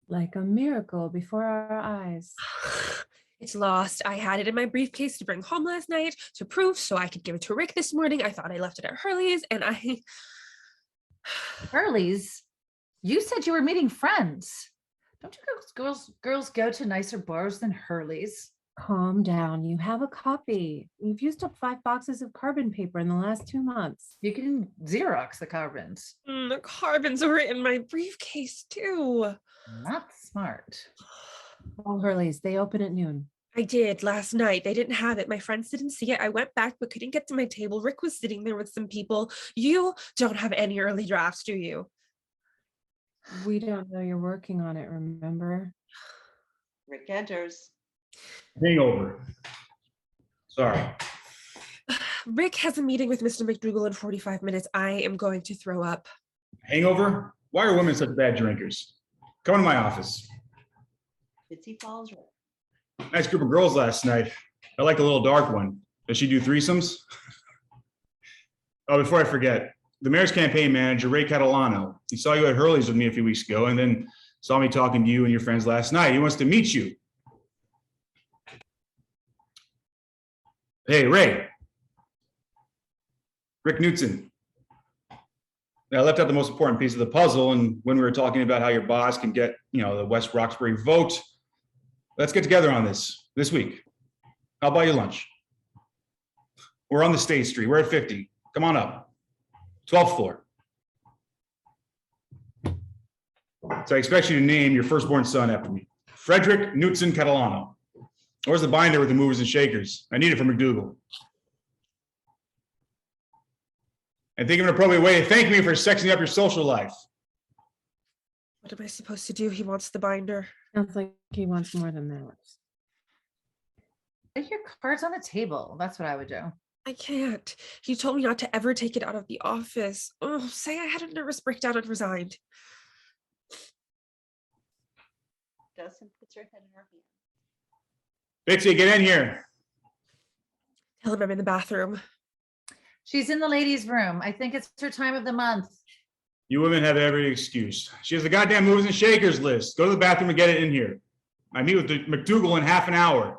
Speaker 3: Like a miracle before our eyes.
Speaker 6: It's lost. I had it in my briefcase to bring home last night to prove so I could give it to Rick this morning. I thought I left it at Hurley's and
Speaker 5: Hurleys? You said you were meeting friends. Don't you girls go to nicer bars than Hurleys?
Speaker 3: Calm down. You have a copy. You've used up 5 boxes of carbon paper in the last 2 months.
Speaker 5: You can Xerox the carbons.
Speaker 6: The carbons were in my briefcase too.
Speaker 5: Not smart.
Speaker 3: All Hurleys, they open at noon.
Speaker 6: I did last night. They didn't have it. My friends didn't see it. I went back but couldn't get to my table. Rick was sitting there with some people. You don't have any early drafts, do you?
Speaker 3: We don't know you're working on it, remember?
Speaker 1: Rick enters.
Speaker 4: Hangover. Sorry.
Speaker 6: Rick has a meeting with Mr. McDougal in 45 minutes. I am going to throw up.
Speaker 4: Hangover? Why are women such bad drinkers? Come to my office.
Speaker 1: Bitsy follows Rick.
Speaker 4: Nice group of girls last night. I like the little dark one. Does she do threesomes? Oh, before I forget, the mayor's campaign manager, Ray Catalano, he saw you at Hurley's with me a few weeks ago and then saw me talking to you and your friends last night. He wants to meet you. Hey, Ray. Rick Knutson. I left out the most important piece of the puzzle, and when we were talking about how your boss can get, the West Roxbury vote, let's get together on this week. I'll buy you lunch. We're on the State Street. We're at 50. Come on up. 12th floor. So I expect you to name your firstborn son after me. Frederick Knutson Catalano. Where's the binder with the movers and shakers? I need it from McDougal. And think of an appropriate way to thank me for sexing up your social life.
Speaker 6: What am I supposed to do? He wants the binder.
Speaker 3: Sounds like he wants more than that.
Speaker 5: Put your cards on the table. That's what I would do.
Speaker 6: I can't. He told me not to ever take it out of the office. Oh, say I had a nervous breakdown and resigned.
Speaker 1: Dustin puts her head in her hand.
Speaker 4: Bitsy, get in here.
Speaker 6: Tell him I'm in the bathroom.
Speaker 5: She's in the ladies' room. I think it's her time of the month.
Speaker 4: You women have every excuse. She has the goddamn movers and shakers list. Go to the bathroom and get it in here. I meet with the McDougal in half an hour.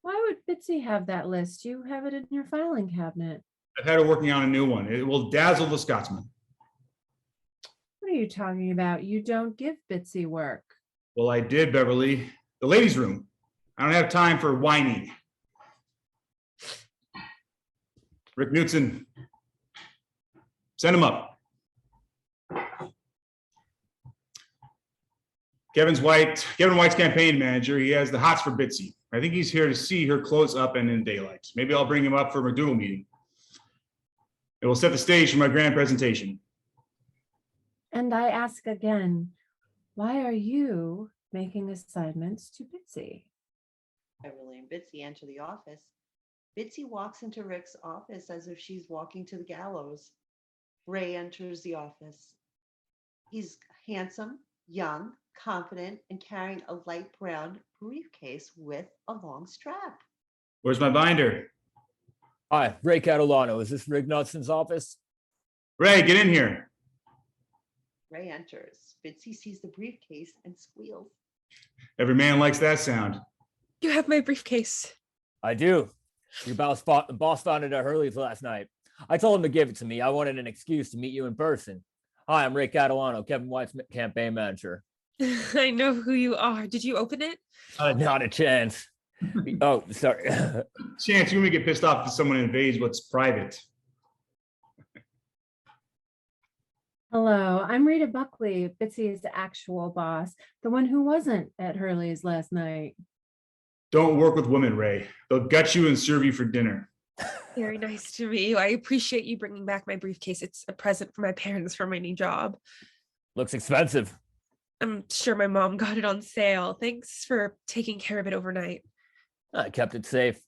Speaker 3: Why would Bitsy have that list? You have it in your filing cabinet.
Speaker 4: I've had her working on a new one. It will dazzle the Scotsman.
Speaker 3: What are you talking about? You don't give Bitsy work.
Speaker 4: Well, I did, Beverly. The ladies' room. I don't have time for whining. Rick Knutson, send him up. Kevin White's campaign manager. He has the hots for Bitsy. I think he's here to see her close up and in daylight. Maybe I'll bring him up for a McDougal meeting. It will set the stage for my grand presentation.
Speaker 3: And I ask again, why are you making assignments to Bitsy?
Speaker 1: Beverly and Bitsy enter the office. Bitsy walks into Rick's office as if she's walking to the gallows. Ray enters the office. He's handsome, young, confident, and carrying a light brown briefcase with a long strap.
Speaker 4: Where's my binder?
Speaker 7: Hi, Ray Catalano. Is this Rick Knutson's office?
Speaker 4: Ray, get in here.
Speaker 1: Ray enters. Bitsy sees the briefcase and squeals.
Speaker 4: Every man likes that sound.
Speaker 6: You have my briefcase.
Speaker 7: I do. Your boss found it at Hurleys last night. I told him to give it to me. I wanted an excuse to meet you in person. Hi, I'm Ray Catalano, Kevin White's campaign manager.
Speaker 6: I know who you are. Did you open it?
Speaker 7: Not a chance. Oh, sorry.
Speaker 4: Chance, you may get pissed off if someone invades what's private.
Speaker 3: Hello, I'm Rita Buckley, Bitsy's actual boss, the one who wasn't at Hurley's last night.
Speaker 4: Don't work with women, Ray. They'll gut you and serve you for dinner.
Speaker 6: Very nice to meet you. I appreciate you bringing back my briefcase. It's a present for my parents for my new job.
Speaker 7: Looks expensive.
Speaker 6: I'm sure my mom got it on sale. Thanks for taking care of it overnight.
Speaker 7: I kept it safe.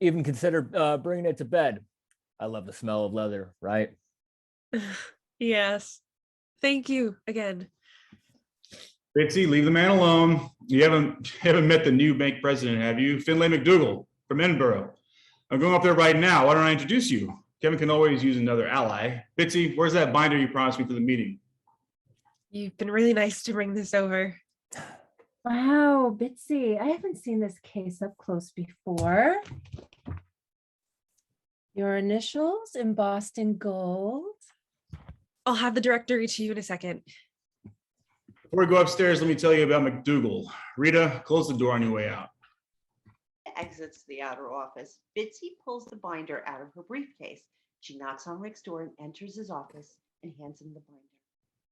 Speaker 7: Even considered bringing it to bed. I love the smell of leather, right?
Speaker 6: Yes. Thank you again.
Speaker 4: Bitsy, leave the man alone. You haven't met the new bank president, have you? Finlay McDougal from Edinburgh. I'm going up there right now. Why don't I introduce you? Kevin can always use another ally. Bitsy, where's that binder you promised me for the meeting?
Speaker 6: You've been really nice to bring this over.
Speaker 3: Wow, Bitsy, I haven't seen this case up close before. Your initials embossed in gold.
Speaker 6: I'll have the directory to you in a second.
Speaker 4: Before we go upstairs, let me tell you about McDougal. Rita, close the door on your way out.
Speaker 1: Exits the outer office. Bitsy pulls the binder out of her briefcase. She knocks on Rick's door and enters his office and hands him the binder.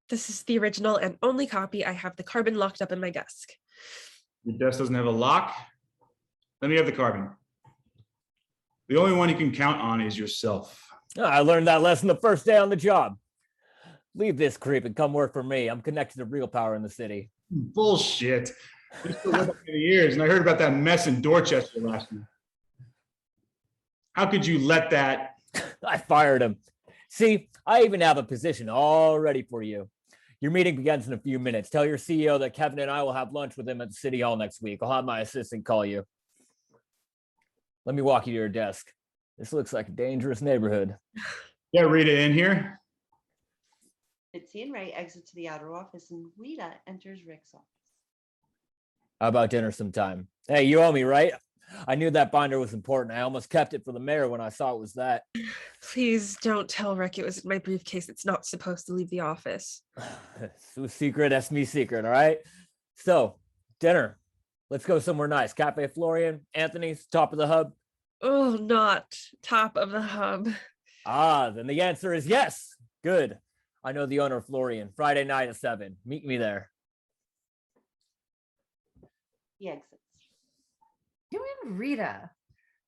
Speaker 6: This is the original and only copy. I have the carbon locked up in my desk.
Speaker 4: Your desk doesn't have a lock? Let me have the carbon. The only one you can count on is yourself.
Speaker 7: I learned that lesson the first day on the job. Leave this creep and come work for me. I'm connected to real power in the city.
Speaker 4: Bullshit. This for many years, and I heard about that mess in Dorchester last week. How could you let that?
Speaker 7: I fired him. See, I even have a position all ready for you. Your meeting begins in a few minutes. Tell your CEO that Kevin and I will have lunch with him at the city hall next week. I'll have my assistant call you. Let me walk you to your desk. This looks like a dangerous neighborhood.
Speaker 4: Get Rita in here.
Speaker 1: Bitsy and Ray exit to the outer office and Rita enters Rick's office.
Speaker 7: How about dinner sometime? Hey, you owe me, right? I knew that binder was important. I almost kept it for the mayor when I saw it was that.
Speaker 6: Please don't tell Rick it was in my briefcase. It's not supposed to leave the office.
Speaker 7: So secret, that's me secret, all right? So, dinner. Let's go somewhere nice. Cafe Florian, Anthony's, top of the hub.
Speaker 6: Oh, not top of the hub.
Speaker 7: Ah, then the answer is yes. Good. I know the owner of Florian. Friday night at 7. Meet me there.
Speaker 1: He exits.
Speaker 5: You and Rita,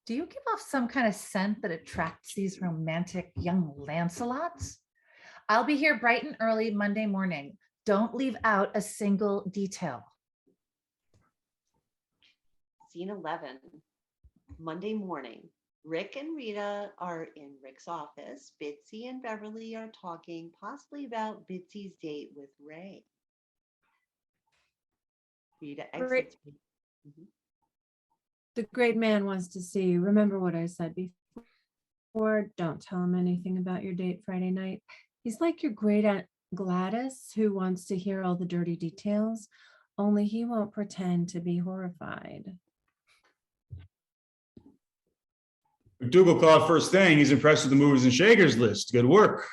Speaker 5: do you give off some kind of scent that attracts these romantic young Lancelots? I'll be here bright and early Monday morning. Don't leave out a single detail.
Speaker 1: Scene 11. Monday morning. Rick and Rita are in Rick's office. Bitsy and Beverly are talking possibly about Bitsy's date with Ray. Rita exits. Mhm.
Speaker 3: The great man wants to see you. Remember what I said before. Don't tell him anything about your date Friday night. He's like your great aunt Gladys, who wants to hear all the dirty details, only he won't pretend to be horrified.
Speaker 4: McDougal called first thing. He's impressed with the movers and shakers list. Good work.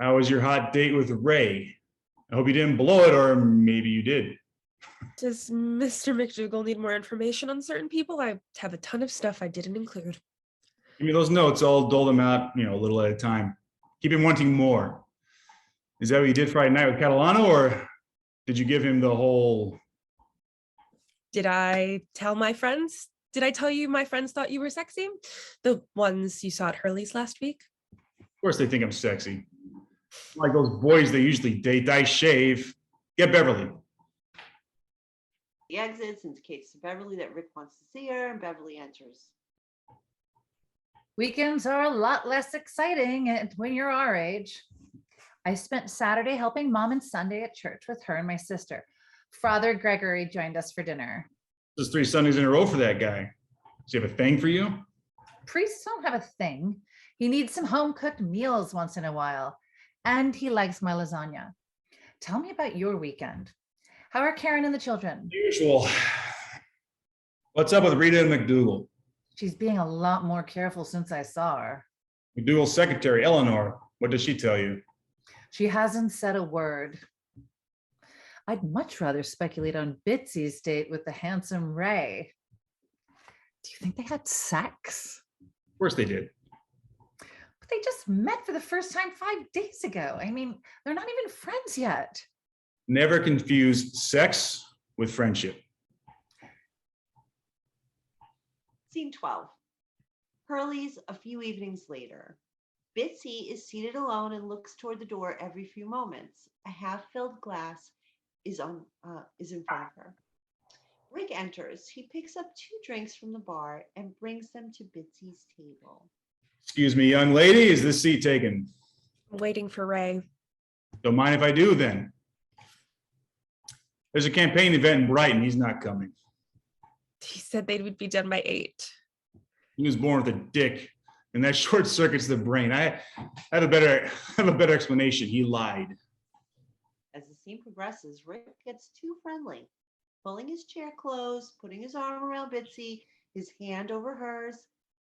Speaker 4: How was your hot date with Ray? I hope you didn't blow it, or maybe you did.
Speaker 6: Does Mr. McDougal need more information on certain people? I have a ton of stuff I didn't include.
Speaker 4: Give me those notes. I'll dole them out, a little at a time. Keep him wanting more. Is that what you did Friday night with Catalano, or did you give him the whole?
Speaker 6: Did I tell my friends? Did I tell you my friends thought you were sexy? The ones you saw at Hurleys last week?
Speaker 4: Of course they think I'm sexy. Like those boys they usually date. I shave. Get Beverly.
Speaker 1: He exits, indicates to Beverly that Rick wants to see her, and Beverly enters.
Speaker 5: Weekends are a lot less exciting when you're our age. I spent Saturday helping Mom and Sunday at church with her and my sister. Father Gregory joined us for dinner.
Speaker 4: This is 3 Sundays in a row for that guy. Does he have a thing for you?
Speaker 5: Priests don't have a thing. He needs some home-cooked meals once in a while. And he likes my lasagna. Tell me about your weekend. How are Karen and the children?
Speaker 4: Usual. What's up with Rita and McDougal?
Speaker 5: She's being a lot more careful since I saw her.
Speaker 4: McDougal's secretary, Eleanor. What does she tell you?
Speaker 5: She hasn't said a word. I'd much rather speculate on Bitsy's date with the handsome Ray. Do you think they had sex?
Speaker 4: Of course they did.
Speaker 5: But they just met for the first time 5 days ago. I mean, they're not even friends yet.
Speaker 4: Never confuse sex with friendship.
Speaker 1: Scene 12. Hurleys a few evenings later. Bitsy is seated alone and looks toward the door every few moments. A half-filled glass is in front of her. Rick enters. He picks up 2 drinks from the bar and brings them to Bitsy's table.
Speaker 4: Excuse me, young lady, is this seat taken?
Speaker 6: I'm waiting for Ray.
Speaker 4: Don't mind if I do then. There's a campaign event in Brighton. He's not coming.
Speaker 6: He said they would be done by 8.
Speaker 4: He was born with a dick, and that short circuits the brain. I have a better explanation. He lied.
Speaker 1: As the scene progresses, Rick gets too friendly, pulling his chair close, putting his arm around Bitsy, his hand over hers.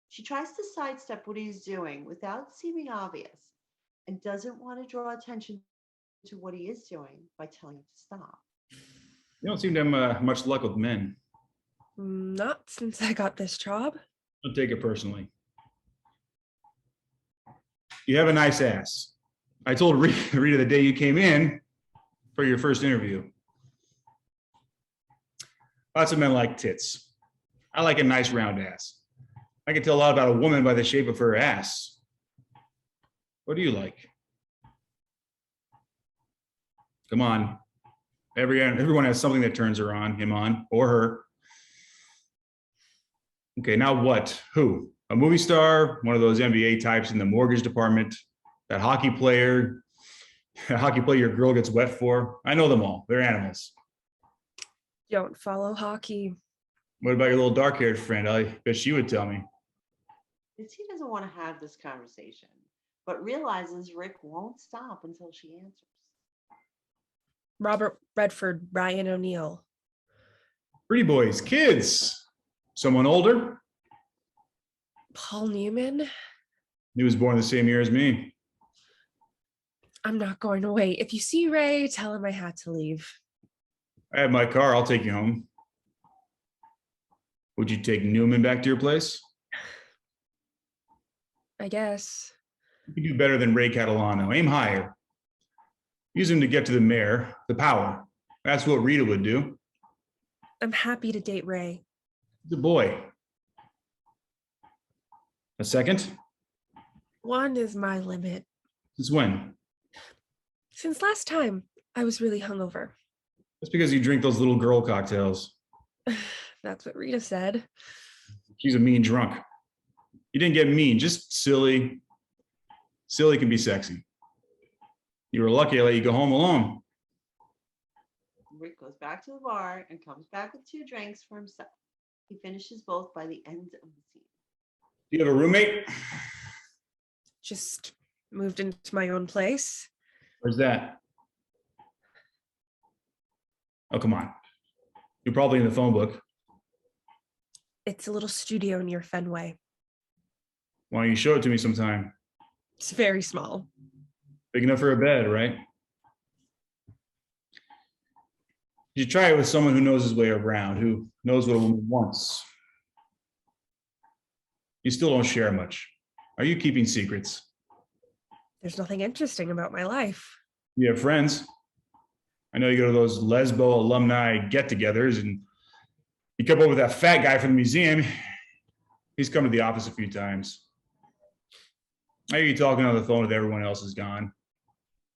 Speaker 1: She tries to sidestep what he's doing without seeming obvious, and doesn't want to draw attention to what he is doing by telling him to stop.
Speaker 4: You don't seem to have much luck with men.
Speaker 6: Not since I got this job.
Speaker 4: Don't take it personally. You have a nice ass. I told Rita the day you came in for your first interview. Lots of men like tits. I like a nice round ass. I can tell a lot about a woman by the shape of her ass. What do you like? Come on. Everyone has something that turns him on, or her. Okay, now what? Who? A movie star? One of those NBA types in the mortgage department? That hockey player your girl gets wet for? I know them all. They're animals.
Speaker 6: Don't follow hockey.
Speaker 4: What about your little dark-haired friend? I bet she would tell me.
Speaker 1: Bitsy doesn't want to have this conversation, but realizes Rick won't stop until she answers.
Speaker 6: Robert Redford, Ryan O'Neill.
Speaker 4: Pretty boys, kids. Someone older?
Speaker 6: Paul Newman.
Speaker 4: He was born the same year as me.
Speaker 6: I'm not going to wait. If you see Ray, tell him I had to leave.
Speaker 4: I have my car. I'll take you home. Would you take Newman back to your place?
Speaker 6: I guess.
Speaker 4: You can do better than Ray Catalano. Aim higher. Use him to get to the mayor, the power. That's what Rita would do.
Speaker 6: I'm happy to date Ray.
Speaker 4: The boy. A second?
Speaker 6: 1 is my limit.
Speaker 4: Since when?
Speaker 6: Since last time, I was really hungover.
Speaker 4: That's because you drink those little girl cocktails.
Speaker 6: That's what Rita said.
Speaker 4: She's a mean drunk. You didn't get mean, just silly. Silly can be sexy. You were lucky I let you go home alone.
Speaker 1: Rick goes back to the bar and comes back with 2 drinks for himself. He finishes both by the end of the scene.
Speaker 4: Do you have a roommate?
Speaker 6: Just Moved into my own place.
Speaker 4: Where's that? Oh, come on. You're probably in the phone book.
Speaker 6: It's a little studio near Fenway.
Speaker 4: Why don't you show it to me sometime?
Speaker 6: It's very small.
Speaker 4: Big enough for a bed, right? You try it with someone who knows his way around, who knows what a woman wants. You still don't share much. Are you keeping secrets?
Speaker 6: There's nothing interesting about my life.
Speaker 4: You have friends. I know you go to those Lesbo alumni get-togethers, and you kept up with that fat guy from the museum. He's come to the office a few times. I hear you talking on the phone with everyone else is gone.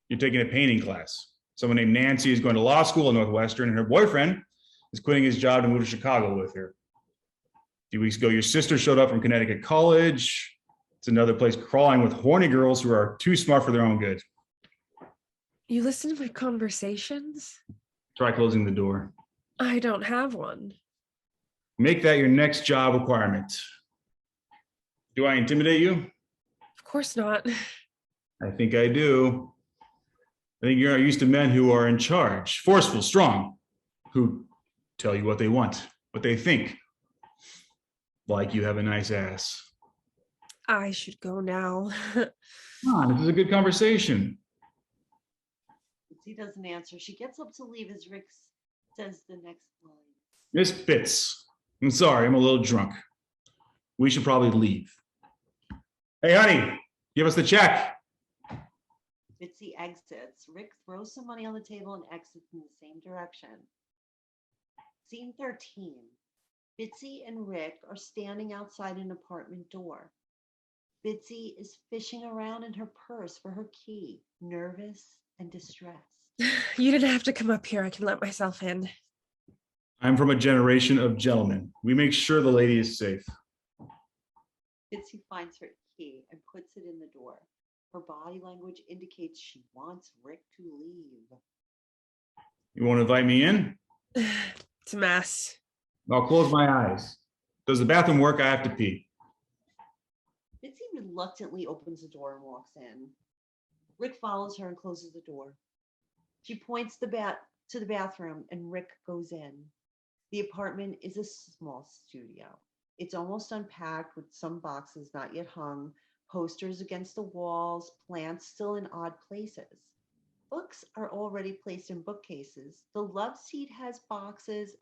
Speaker 4: You're taking a painting class. Someone named Nancy is going to law school at Northwestern, and her boyfriend is quitting his job to move to Chicago with her. A few weeks ago, your sister showed up from Connecticut College. It's another place crawling with horny girls who are too smart for their own good.
Speaker 6: You listen to my conversations?
Speaker 4: Try closing the door.
Speaker 6: I don't have one.
Speaker 4: Make that your next job requirement. Do I intimidate you?
Speaker 6: Of course not.
Speaker 4: I think I do. I think you're not used to men who are in charge, forceful, strong, who tell you what they want, what they think. Like you have a nice ass.
Speaker 6: I should go now.
Speaker 4: Come on, this is a good conversation.
Speaker 1: Bitsy doesn't answer. She gets up to leave as Rick says the next line.
Speaker 4: Miss Fitz, I'm sorry, I'm a little drunk. We should probably leave. Hey, honey, give us the check.
Speaker 1: Bitsy exits. Rick throws some money on the table and exits in the same direction. Scene 13. Bitsy and Rick are standing outside an apartment door. Bitsy is fishing around in her purse for her key, nervous and distressed.
Speaker 6: You didn't have to come up here. I can let myself in.
Speaker 4: I'm from a generation of gentlemen. We make sure the lady is safe.
Speaker 1: Bitsy finds her key and puts it in the door. Her body language indicates she wants Rick to leave.
Speaker 4: You won't invite me in?
Speaker 6: It's a mess.
Speaker 4: I'll close my eyes. Does the bathroom work? I have to pee.
Speaker 1: Bitsy reluctantly opens the door and walks in. Rick follows her and closes the door. She points to the bathroom and Rick goes in. The apartment is a small studio. It's almost unpacked with some boxes not yet hung, posters against the walls, plants still in odd places. Books are already placed in bookcases. The love seat has boxes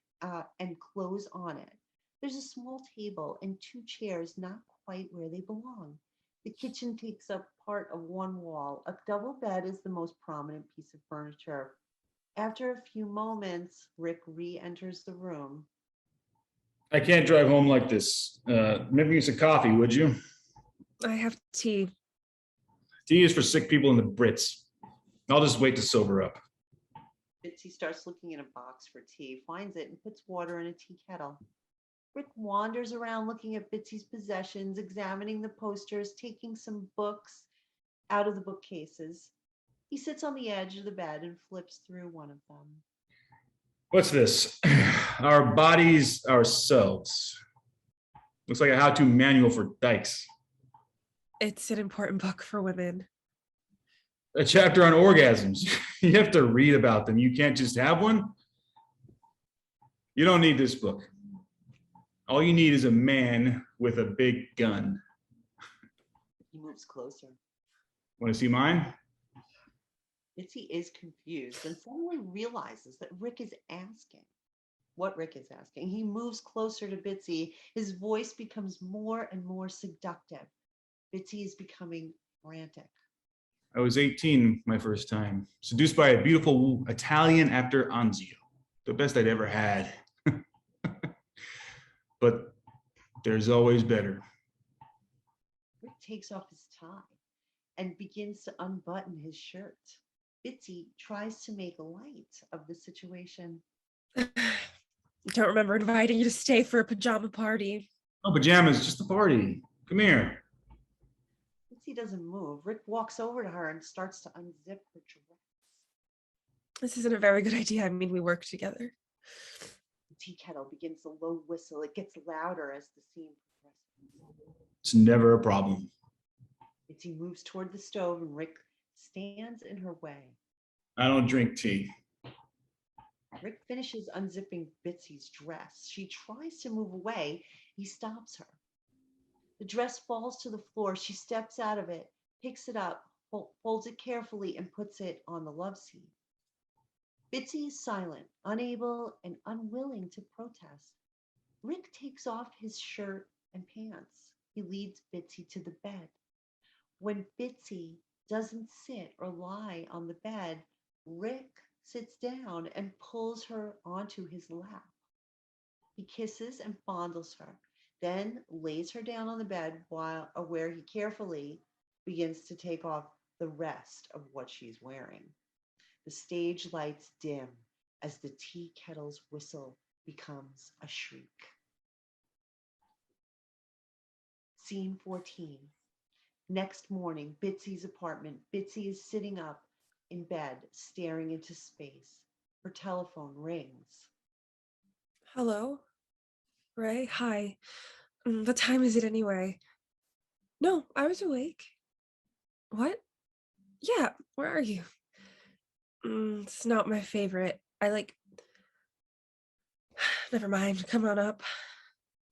Speaker 1: and clothes on it. There's a small table and two chairs not quite where they belong. The kitchen takes up part of one wall. A double bed is the most prominent piece of furniture. After a few moments, Rick re-enters the room.
Speaker 4: I can't drive home like this. Maybe me some coffee, would you?
Speaker 6: I have tea.
Speaker 4: Tea is for sick people in the Brits. I'll just wait to sober up.
Speaker 1: Bitsy starts looking in a box for tea, finds it, and puts water in a tea kettle. Rick wanders around looking at Bitsy's possessions, examining the posters, taking some books out of the bookcases. He sits on the edge of the bed and flips through one of them.
Speaker 4: What's this? Our bodies, ourselves. Looks like a how-to manual for dykes.
Speaker 6: It's an important book for women.
Speaker 4: A chapter on orgasms. You have to read about them. You can't just have one. You don't need this book. All you need is a man with a big gun.
Speaker 1: He moves closer.
Speaker 4: Want to see mine?
Speaker 1: Bitsy is confused and suddenly realizes that Rick is asking. What Rick is asking. He moves closer to Bitsy. His voice becomes more and more seductive. Bitsy is becoming frantic.
Speaker 4: I was 18 my first time, seduced by a beautiful Italian after Anzio, the best I'd ever had. But there's always better.
Speaker 1: Rick takes off his tie and begins to unbutton his shirt. Bitsy tries to make light of the situation.
Speaker 6: Don't remember inviting you to stay for a pajama party.
Speaker 4: No pajamas, just a party. Come here.
Speaker 1: Bitsy doesn't move. Rick walks over to her and starts to unzip her dress.
Speaker 6: This isn't a very good idea. I mean, we work together.
Speaker 1: The tea kettle begins a low whistle. It gets louder as the scene progresses.
Speaker 4: It's never a problem.
Speaker 1: Bitsy moves toward the stove and Rick stands in her way.
Speaker 4: I don't drink tea.
Speaker 1: Rick finishes unzipping Bitsy's dress. She tries to move away. He stops her. The dress falls to the floor. She steps out of it, picks it up, folds it carefully, and puts it on the love seat. Bitsy is silent, unable and unwilling to protest. Rick takes off his shirt and pants. He leads Bitsy to the bed. When Bitsy doesn't sit or lie on the bed, Rick sits down and pulls her onto his lap. He kisses and fondles her, then lays her down on the bed where he carefully begins to take off the rest of what she's wearing. The stage lights dim as the tea kettle's whistle becomes a shriek. Scene 14. Next morning, Bitsy's apartment. Bitsy is sitting up in bed, staring into space. Her telephone rings.
Speaker 6: Hello? Ray? Hi. What time is it anyway? No, I was awake. What? Yeah, where are you? It's not my favorite. Never mind. Come on up.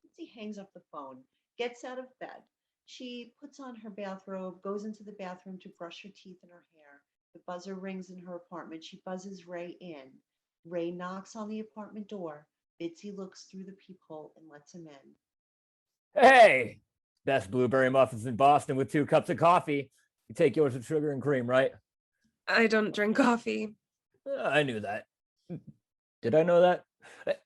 Speaker 1: Bitsy hangs up the phone, gets out of bed. She puts on her bathrobe, goes into the bathroom to brush her teeth and her hair. The buzzer rings in her apartment. She buzzes Ray in. Ray knocks on the apartment door. Bitsy looks through the peephole and lets him in.
Speaker 7: Hey, best blueberry muffins in Boston with 2 cups of coffee. You take yours with sugar and cream, right?
Speaker 6: I don't drink coffee.
Speaker 7: I knew that. Did I know that?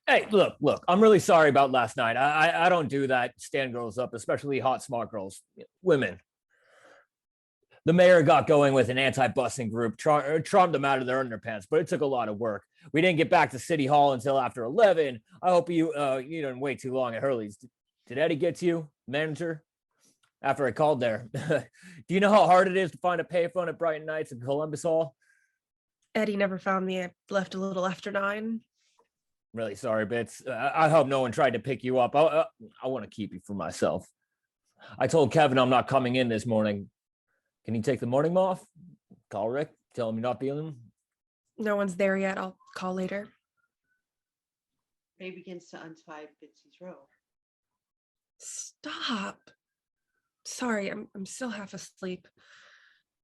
Speaker 7: Hey, look, I'm really sorry about last night. I don't do that, stand girls up, especially hot, smart girls, women. The mayor got going with an anti-busing group, trotted them out of their underpants, but it took a lot of work. We didn't get back to City Hall until after 11. I hope you didn't wait too long at Hurleys. Did Eddie get to you, manager? After I called there. Do you know how hard it is to find a payphone at Brighton Nights in Columbus Hall?
Speaker 6: Eddie never found me. I left a little after 9.
Speaker 7: Really sorry, Bits. I hope no one tried to pick you up. I want to keep you for myself. I told Kevin I'm not coming in this morning. Can you take the morning off? Call Rick, tell him you're not feeling him.
Speaker 6: No one's there yet. I'll call later.
Speaker 1: Ray begins to untie Bitsy's robe.
Speaker 6: Stop. Sorry, I'm still half asleep.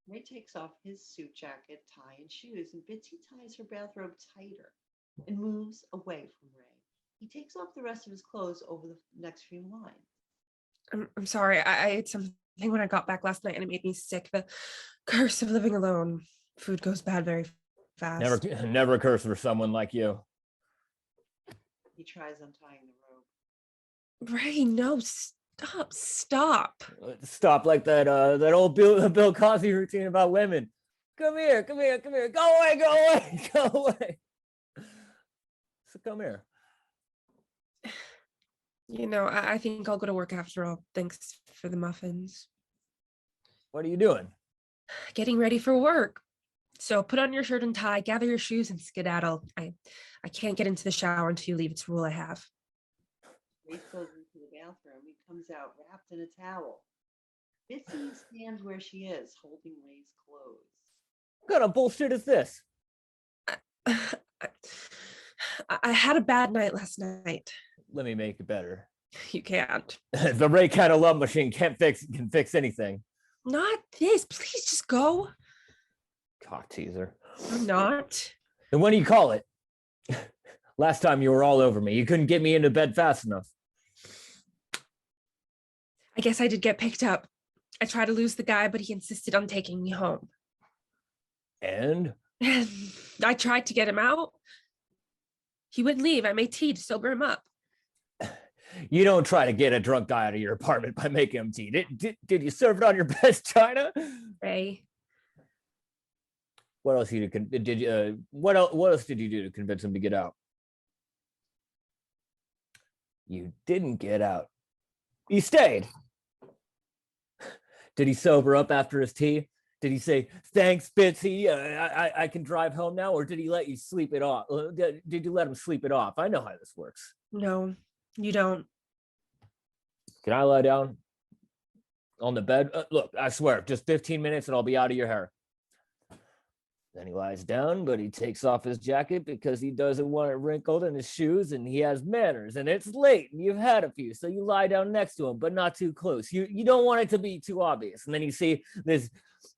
Speaker 1: Ray takes off his suit jacket, tie, and shoes, and Bitsy ties her bathrobe tighter and moves away from Ray. He takes off the rest of his clothes over the next few lines.
Speaker 6: I'm sorry. I ate something when I got back last night and it made me sick. The curse of living alone. Food goes bad very fast.
Speaker 7: Never a curse for someone like you.
Speaker 1: He tries untying the robe.
Speaker 6: Ray, no, stop.
Speaker 7: Stop like that old Bill Cosby routine about women. Come here. Go away. So come here.
Speaker 6: I think I'll go to work after all. Thanks for the muffins.
Speaker 7: What are you doing?
Speaker 6: Getting ready for work. So put on your shirt and tie, gather your shoes, and skedaddle. I can't get into the shower until you leave. It's a rule I have.
Speaker 1: Ray goes into the bathroom. He comes out wrapped in a towel. Bitsy stands where she is, holding Ray's clothes.
Speaker 7: What kind of bullshit is this?
Speaker 6: I had a bad night last night.
Speaker 7: Let me make it better.
Speaker 6: You can't.
Speaker 7: The Ray kind of love machine can fix anything.
Speaker 6: Not this. Please just go.
Speaker 7: Cock teaser.
Speaker 6: I'm not.
Speaker 7: And what do you call it? Last time you were all over me. You couldn't get me into bed fast enough.
Speaker 6: I guess I did get picked up. I tried to lose the guy, but he insisted on taking me home.
Speaker 7: And?
Speaker 6: I tried to get him out. He wouldn't leave. I made tea to sober him up.
Speaker 7: You don't try to get a drunk guy out of your apartment by making him tea. Did you serve it on your best china?
Speaker 6: Ray.
Speaker 7: What else did you what else did you do to convince him to get out? You didn't get out. You stayed. Did he sober up after his tea? Did he say, thanks, Bitsy, I can drive home now? Or did he let you sleep it off? Did you let him sleep it off? I know how this works.
Speaker 6: No, you don't.
Speaker 7: Can I lie down? On the bed. Look, I swear, just 15 minutes and I'll be out of your hair. Then he lies down, but he takes off his jacket because he doesn't want it wrinkled in his shoes, and he has manners, and it's late and you've had a few. So you lie down next to him, but not too close. You don't want it to be too obvious. And then you see this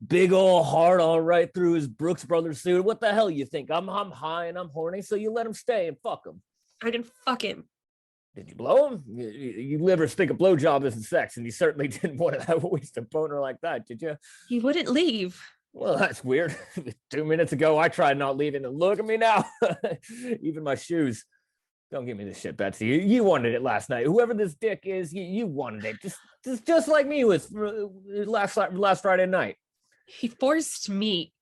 Speaker 7: big old heart all right through his Brooks Brothers suit. What the hell you think? I'm high and I'm horny, so you let him stay and fuck him.
Speaker 6: I didn't fuck him.
Speaker 7: Did you blow him? You never think a blowjob isn't sex, and you certainly didn't want to have a waste of boner like that, did you?
Speaker 6: He wouldn't leave.
Speaker 7: Well, that's weird. 2 minutes ago, I tried not leaving, and look at me now. Even my shoes. Don't give me this shit, Betsy. You wanted it last night. Whoever this dick is, you wanted it. Just like me with last Friday night.
Speaker 6: He forced me.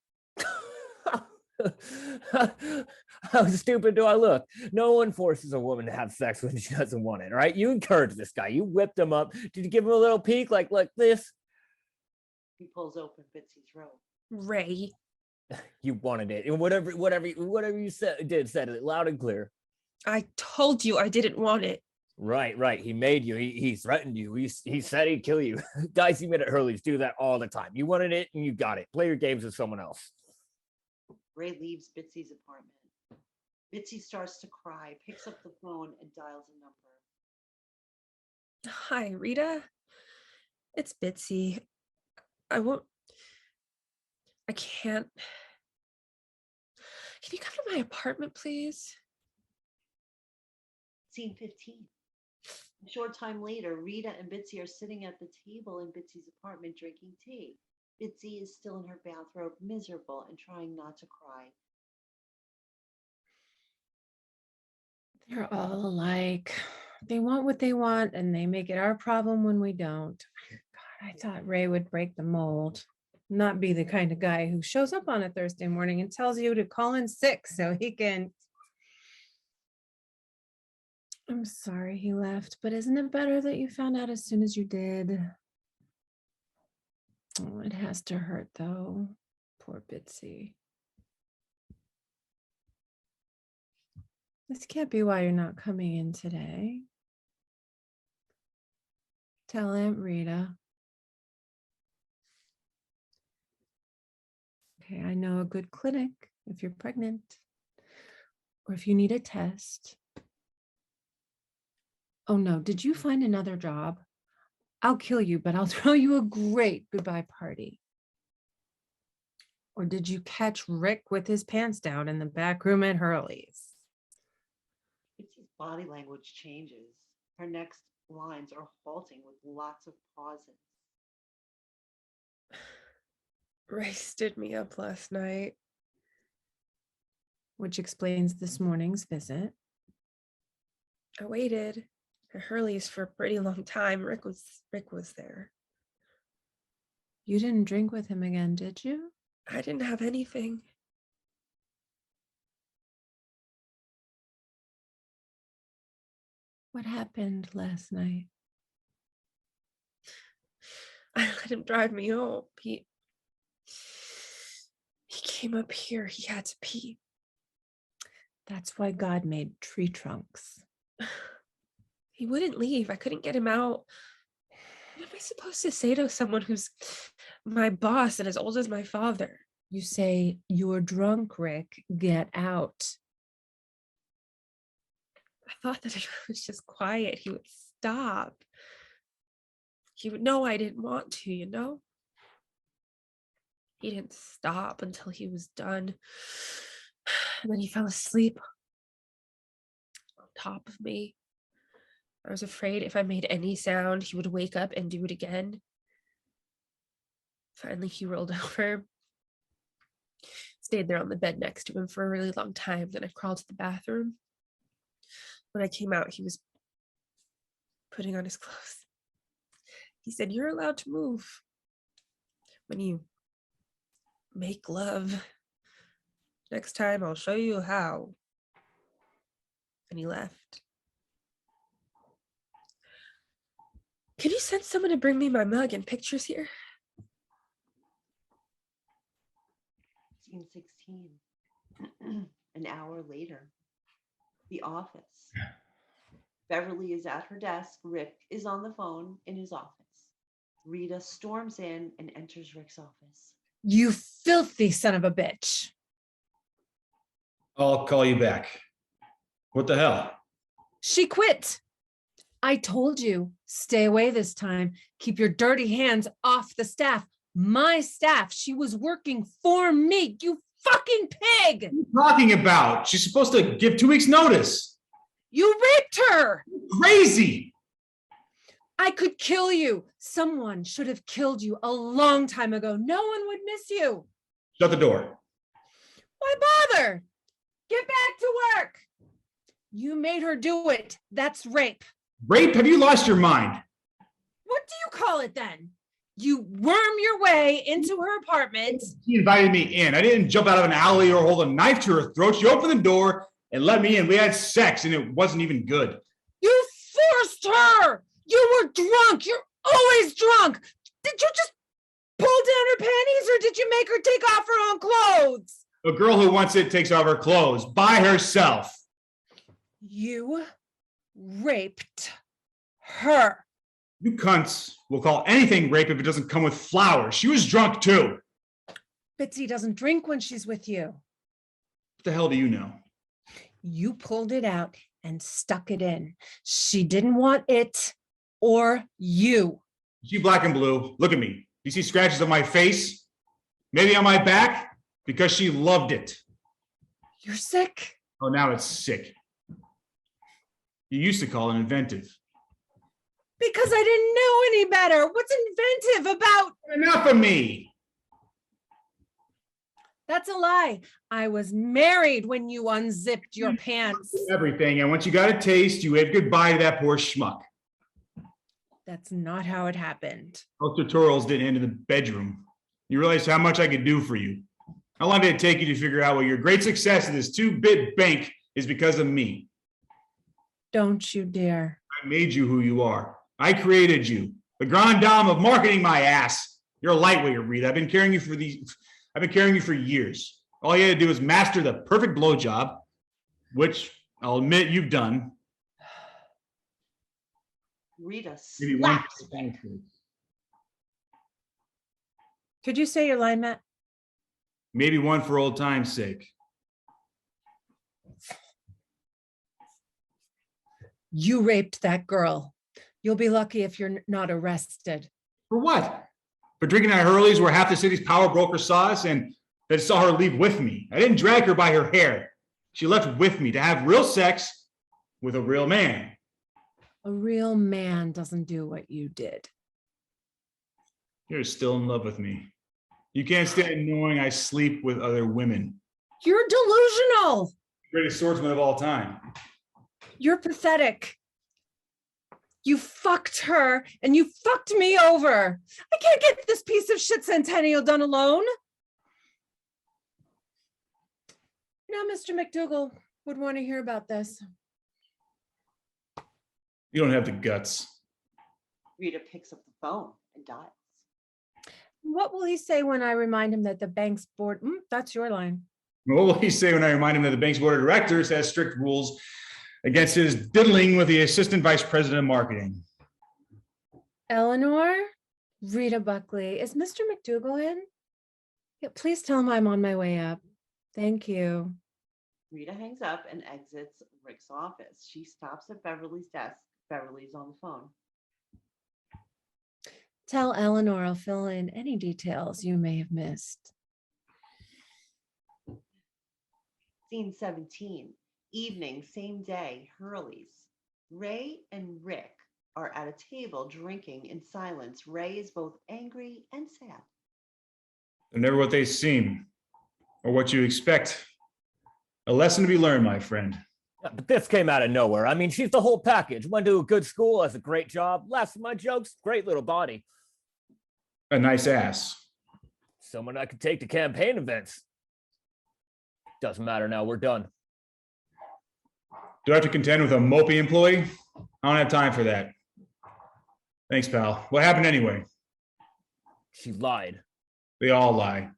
Speaker 7: How stupid do I look? No one forces a woman to have sex when she doesn't want it, right? You encouraged this guy. You whipped him up. Did you give him a little peek like this?
Speaker 1: He pulls open Bitsy's robe.
Speaker 6: Ray.
Speaker 7: You wanted it, and whatever you said it loud and clear.
Speaker 6: I told you I didn't want it.
Speaker 7: Right. He made you. He threatened you. He said he'd kill you. Guys you met at Hurleys do that all the time. You wanted it, and you got it. Play your games with someone else.
Speaker 1: Ray leaves Bitsy's apartment. Bitsy starts to cry, picks up the phone, and dials a number.
Speaker 6: Hi, Rita. It's Bitsy. I can't. Can you come to my apartment, please?
Speaker 1: Scene 15. A short time later, Rita and Bitsy are sitting at the table in Bitsy's apartment drinking tea. Bitsy is still in her bathrobe, miserable and trying not to cry.
Speaker 3: They're all alike. They want what they want, and they make it our problem when we don't. God, I thought Ray would break the mold, not be the kind of guy who shows up on a Thursday morning and tells you to call in sick so he can. I'm sorry he left, but isn't it better that you found out as soon as you did? Oh, it has to hurt though. Poor Bitsy. This can't be why you're not coming in today. Tell Aunt Rita. Okay, I know a good clinic if you're pregnant or if you need a test. Oh no, did you find another job? I'll kill you, but I'll throw you a great goodbye party. Or did you catch Rick with his pants down in the back room at Hurley's?
Speaker 1: Bitsy's body language changes. Her next lines are halting with lots of pauses.
Speaker 6: Ray stood me up last night.
Speaker 3: Which explains this morning's visit.
Speaker 6: I waited at Hurley's for a pretty long time. Rick was there.
Speaker 3: You didn't drink with him again, did you?
Speaker 6: I didn't have anything.
Speaker 3: What happened last night?
Speaker 6: I let him drive me home. He came up here. He had to pee.
Speaker 3: That's why God made tree trunks.
Speaker 6: He wouldn't leave. I couldn't get him out. What am I supposed to say to someone who's my boss and as old as my father?
Speaker 3: You say, "You're drunk, Rick. Get out."
Speaker 6: I thought that if I was just quiet, he would stop. He would know I didn't want to, you know? He didn't stop until he was done. And then he fell asleep on top of me. I was afraid if I made any sound, he would wake up and do it again. Finally, he rolled over, stayed there on the bed next to him for a really long time. Then I crawled to the bathroom. When I came out, he was putting on his clothes. He said, "You're allowed to move when you make love. Next time, I'll show you how." And he left. Can you send someone to bring me my mug and pictures here?
Speaker 1: Scene 16. An hour later. The office. Beverly is at her desk. Rick is on the phone in his office. Rita storms in and enters Rick's office.
Speaker 3: You filthy son of a bitch.
Speaker 4: I'll call you back. What the hell?
Speaker 3: She quit. I told you, stay away this time. Keep your dirty hands off the staff. My staff. She was working for me. You fucking pig.
Speaker 4: What are you talking about? She's supposed to give 2 weeks notice.
Speaker 3: You raped her.
Speaker 4: Crazy.
Speaker 3: I could kill you. Someone should have killed you a long time ago. No one would miss you.
Speaker 4: Shut the door.
Speaker 3: Why bother? Get back to work. You made her do it. That's rape.
Speaker 4: Rape? Have you lost your mind?
Speaker 3: What do you call it then? You worm your way into her apartment.
Speaker 4: She invited me in. I didn't jump out of an alley or hold a knife to her throat. She opened the door and let me in. We had sex and it wasn't even good.
Speaker 3: You forced her. You were drunk. You're always drunk. Did you just pull down her panties or did you make her take off her own clothes?
Speaker 4: A girl who wants it takes off her clothes by herself.
Speaker 3: You raped her.
Speaker 4: You cunts will call anything rape if it doesn't come with flowers. She was drunk too.
Speaker 3: Bitsy doesn't drink when she's with you.
Speaker 4: What the hell do you know?
Speaker 3: You pulled it out and stuck it in. She didn't want it or you.
Speaker 4: She black and blue. Look at me. You see scratches on my face? Maybe on my back? Because she loved it.
Speaker 3: You're sick.
Speaker 4: Oh, now it's sick. You used to call it inventive.
Speaker 3: Because I didn't know any better. What's inventive about?
Speaker 4: Enough of me.
Speaker 3: That's a lie. I was married when you unzipped your pants.
Speaker 4: Everything. And once you got a taste, you waved goodbye to that poor schmuck.
Speaker 3: That's not how it happened.
Speaker 4: Those tutorials didn't end in the bedroom. You realize how much I could do for you. How long did it take you to figure out what your great success in this 2-bit bank is because of me?
Speaker 3: Don't you dare.
Speaker 4: I made you who you are. I created you. The grand dame of marketing, my ass. You're a lightweight, Rita. I've been carrying you for years. All you had to do is master the perfect blowjob, which I'll admit you've done.
Speaker 1: Rita
Speaker 4: Maybe one.
Speaker 1: slaps Rick.
Speaker 3: Could you say your line, Matt?
Speaker 4: Maybe one for old time's sake.
Speaker 3: You raped that girl. You'll be lucky if you're not arrested.
Speaker 4: For what? For drinking at Hurleys where half the city's power brokers saw us and they saw her leave with me. I didn't drag her by her hair. She left with me to have real sex with a real man.
Speaker 3: A real man doesn't do what you did.
Speaker 4: You're still in love with me. You can't stand knowing I sleep with other women.
Speaker 3: You're delusional.
Speaker 4: Greatest swordsman of all time.
Speaker 3: You're pathetic. You fucked her and you fucked me over. I can't get this piece of shit centennial done alone. Now, Mr. McDougal would want to hear about this.
Speaker 4: You don't have the guts.
Speaker 1: Rita picks up the phone and dials.
Speaker 3: What will he say when I remind him that the bank's board, that's your line.
Speaker 4: What will he say when I remind him that the bank's board of directors has strict rules against his diddling with the assistant vice president of marketing?
Speaker 3: Eleanor, Rita Buckley, is Mr. McDougal in? Yeah, please tell him I'm on my way up. Thank you.
Speaker 1: Rita hangs up and exits Rick's office. She stops at Beverly's desk. Beverly's on the phone.
Speaker 3: Tell Eleanor I'll fill in any details you may have missed.
Speaker 1: Scene 17. Evening, same day, Hurleys. Ray and Rick are at a table drinking in silence. Ray is both angry and sad.
Speaker 4: They're never what they seem or what you expect. A lesson to be learned, my friend.
Speaker 7: Yeah, but this came out of nowhere. I mean, she's the whole package. Went to a good school, has a great job, laughs at my jokes, great little body.
Speaker 4: A nice ass.
Speaker 7: Someone I could take to campaign events. Doesn't matter now, we're done.
Speaker 4: Do I have to contend with a mopey employee? I don't have time for that. Thanks, pal. What happened anyway?
Speaker 7: She lied.
Speaker 4: They all lie.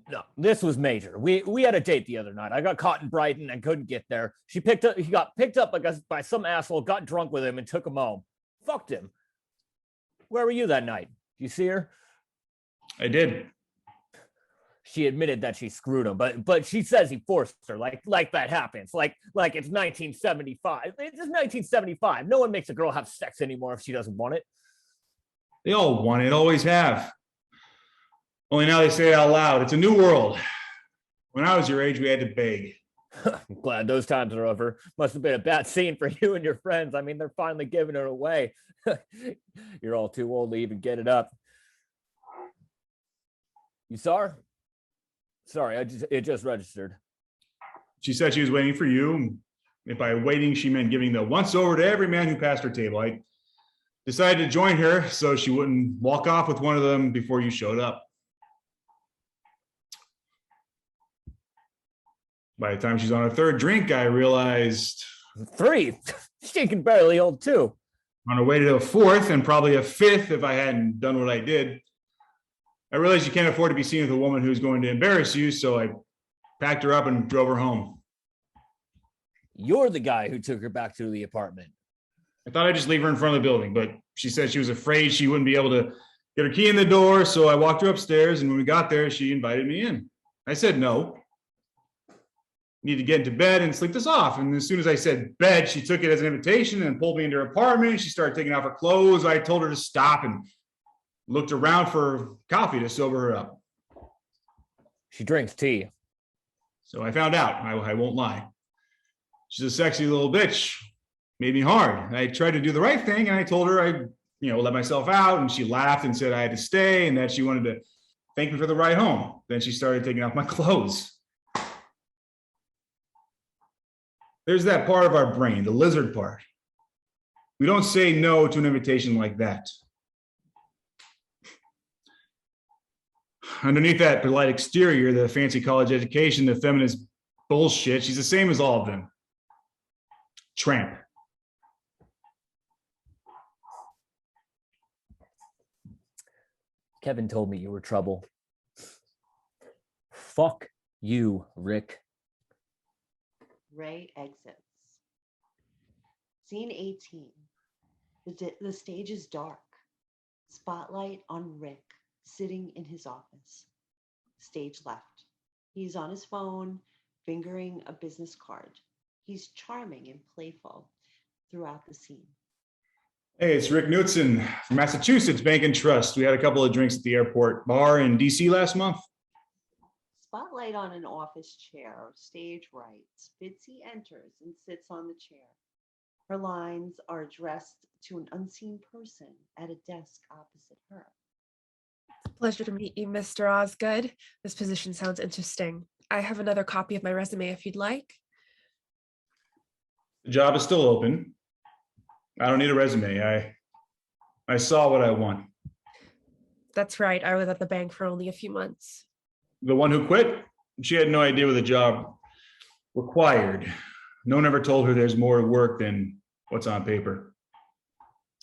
Speaker 7: No, this was major. We had a date the other night. I got caught in Brighton and couldn't get there. He got picked up by some asshole, got drunk with him and took him home. Fucked him. Where were you that night? you see her?
Speaker 4: I did.
Speaker 7: She admitted that she screwed him, but she says he forced her. Like that happens. Like it's 1975. It's just 1975. No one makes a girl have sex anymore if she doesn't want it.
Speaker 4: They all want it, always have. Only now they say it out loud. It's a new world. When I was your age, we had to beg.
Speaker 7: I'm glad those times are over. Must have been a bad scene for you and your friends. I mean, they're finally giving it away. You're all too old to even get it up. You saw her? Sorry, it just registered.
Speaker 4: She said she was waiting for you. If by waiting, she meant giving the once over to every man who passed her table. I decided to join her so she wouldn't walk off with one of them before you showed up. By the time she's on her third drink, I realized
Speaker 7: 3. She can barely hold 2.
Speaker 4: on her way to a fourth and probably a fifth if I hadn't done what I did. I realized you can't afford to be seen with a woman who's going to embarrass you, so I packed her up and drove her home.
Speaker 7: You're the guy who took her back to the apartment.
Speaker 4: I thought I'd just leave her in front of the building, but she said she was afraid she wouldn't be able to get her key in the door, so I walked her upstairs, and when we got there, she invited me in. I said no. Need to get into bed and sleep this off. And as soon as I said bed, she took it as an invitation and pulled me into her apartment. She started taking off her clothes. I told her to stop and looked around for coffee to sober her up.
Speaker 7: She drinks tea.
Speaker 4: So I found out. I won't lie. She's a sexy little bitch. Made me hard. I tried to do the right thing, and I told her I, let myself out, and she laughed and said I had to stay and that she wanted to thank me for the ride home. Then she started taking off my clothes. There's that part of our brain, the lizard part. We don't say no to an invitation like that. Underneath that polite exterior, the fancy college education, the feminist bullshit, she's the same as all of them. Tramp.
Speaker 7: Kevin told me you were trouble. Fuck you, Rick.
Speaker 1: Ray exits. Scene 18. The stage is dark. Spotlight on Rick sitting in his office. Stage left. He's on his phone, fingering a business card. He's charming and playful throughout the scene.
Speaker 4: Hey, it's Rick Knutson from Massachusetts Bank and Trust. We had a couple of drinks at the airport bar in DC last month.
Speaker 1: Spotlight on an office chair, stage right. Bitsy enters and sits on the chair. Her lines are addressed to an unseen person at a desk opposite her.
Speaker 6: Pleasure to meet you, Mr. Osgood. This position sounds interesting. I have another copy of my resume if you'd like.
Speaker 4: The job is still open. I don't need a resume. I saw what I want.
Speaker 6: That's right. I was at the bank for only a few months.
Speaker 4: The one who quit, she had no idea what the job required. No one ever told her there's more work than what's on paper.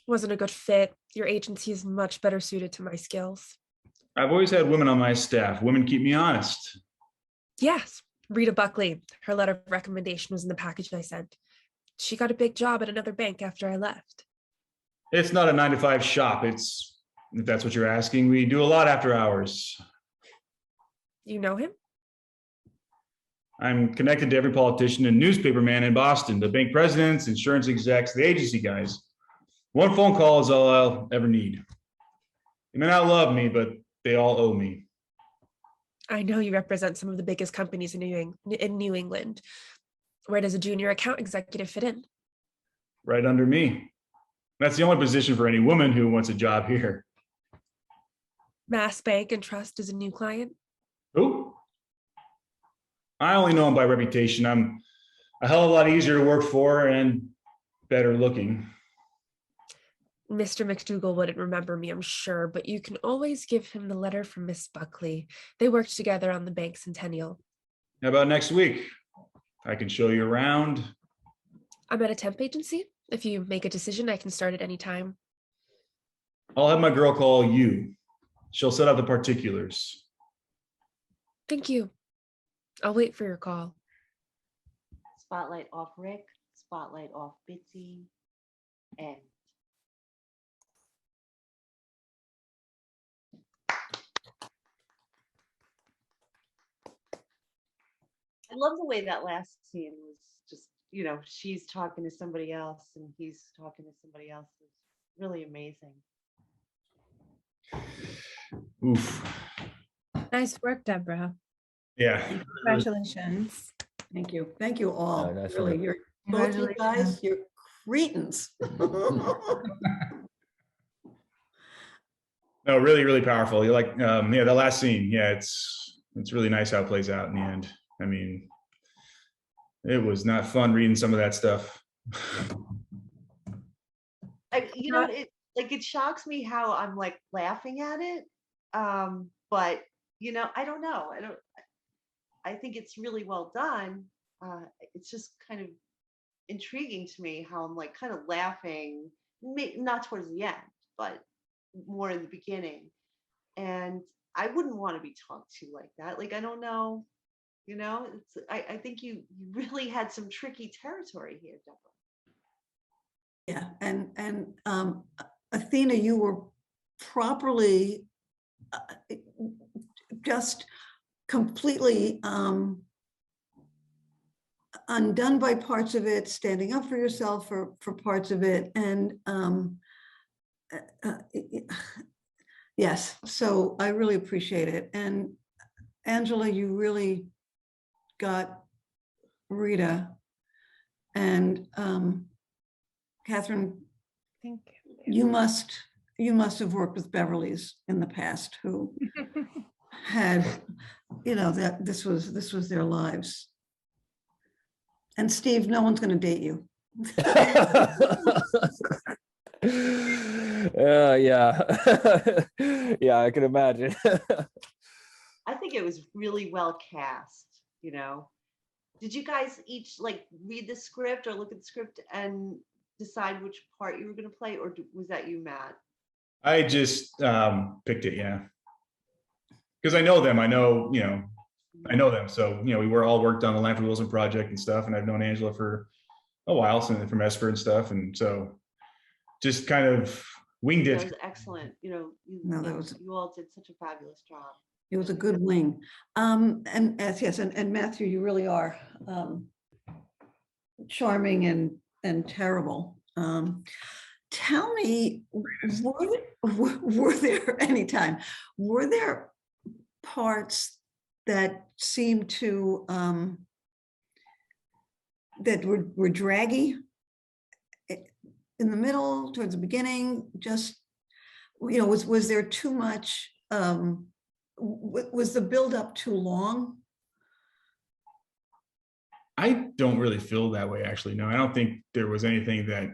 Speaker 6: Wasn't a good fit. Your agency is much better suited to my skills.
Speaker 4: I've always had women on my staff. Women keep me honest.
Speaker 6: Yes, Rita Buckley. Her letter of recommendation was in the package I sent. She got a big job at another bank after I left.
Speaker 4: It's not a 9-to-5 shop. If that's what you're asking, we do a lot after hours.
Speaker 6: You know him?
Speaker 4: I'm connected to every politician and newspaperman in Boston, the bank presidents, insurance execs, the agency guys. One phone call is all I'll ever need. They may not love me, but they all owe me.
Speaker 6: I know you represent some of the biggest companies in New England. Where does a junior account executive fit in?
Speaker 4: Right under me. That's the only position for any woman who wants a job here.
Speaker 6: Mass Bank and Trust is a new client.
Speaker 4: Who? I only know him by reputation. I'm a hell of a lot easier to work for and better looking.
Speaker 6: Mr. McDougall wouldn't remember me, I'm sure, but you can always give him the letter from Miss Buckley. They worked together on the bank centennial.
Speaker 4: How about next week? I can show you around.
Speaker 6: I'm at a temp agency. If you make a decision, I can start at any time.
Speaker 4: I'll have my girl call you. She'll set up the particulars.
Speaker 6: Thank you. I'll wait for your call.
Speaker 1: Spotlight off Rick, spotlight off Bitsy, and love the way that last scene was just, she's talking to somebody else and he's talking to somebody else. It's really amazing.
Speaker 4: Oof.
Speaker 3: Nice work, Deborah.
Speaker 4: Yeah.
Speaker 3: Congratulations.
Speaker 2: Thank you. Thank you all.
Speaker 7: nice
Speaker 2: Really,
Speaker 7: work.
Speaker 2: you're both you guys,
Speaker 3: Congratulations.
Speaker 2: you're cretins.
Speaker 4: No, really, really powerful. You're like, yeah, the last scene. Yeah, it's really nice how it plays out in the end. I mean, it was not fun reading some of that stuff.
Speaker 1: It shocks me how I'm like laughing at it. But I don't know. I think it's really well done. It's just kind of intriguing to me how I'm like kind of laughing, not towards the end, but more in the beginning. And I wouldn't want to be talked to like that. Like, I don't know, I think you really had some tricky territory here, Deborah.
Speaker 2: Yeah, and Athena, you were properly just completely undone by parts of it, standing up for yourself for parts of it, and yes, so I really appreciate it. And Angela, you really got Rita, and Katherine,
Speaker 3: Thank you.
Speaker 2: you must have worked with Beverly's in the past who had, that this was their lives. And Steve, no one's going to date you.
Speaker 7: Yeah. Yeah, I can imagine.
Speaker 1: I think it was really well cast, Did you guys each like read the script or look at the script and decide which part you were going to play, or was that you, Matt?
Speaker 4: I just picked it, yeah. Because I know them. I know them. So, we were all worked on the Lamprey Wilson project and stuff. And I've known Angela for a while, so from Esper and stuff. And so just kind of winged it.
Speaker 1: That was excellent. You all did such a fabulous job.
Speaker 2: It was a good wing. And yes, and Matthew, you really are charming and terrible. Tell me, were there parts that seemed to that were draggy in the middle, towards the beginning? Just, was there too much? Was the buildup too long?
Speaker 4: I don't really feel that way, actually. No, I don't think there was anything that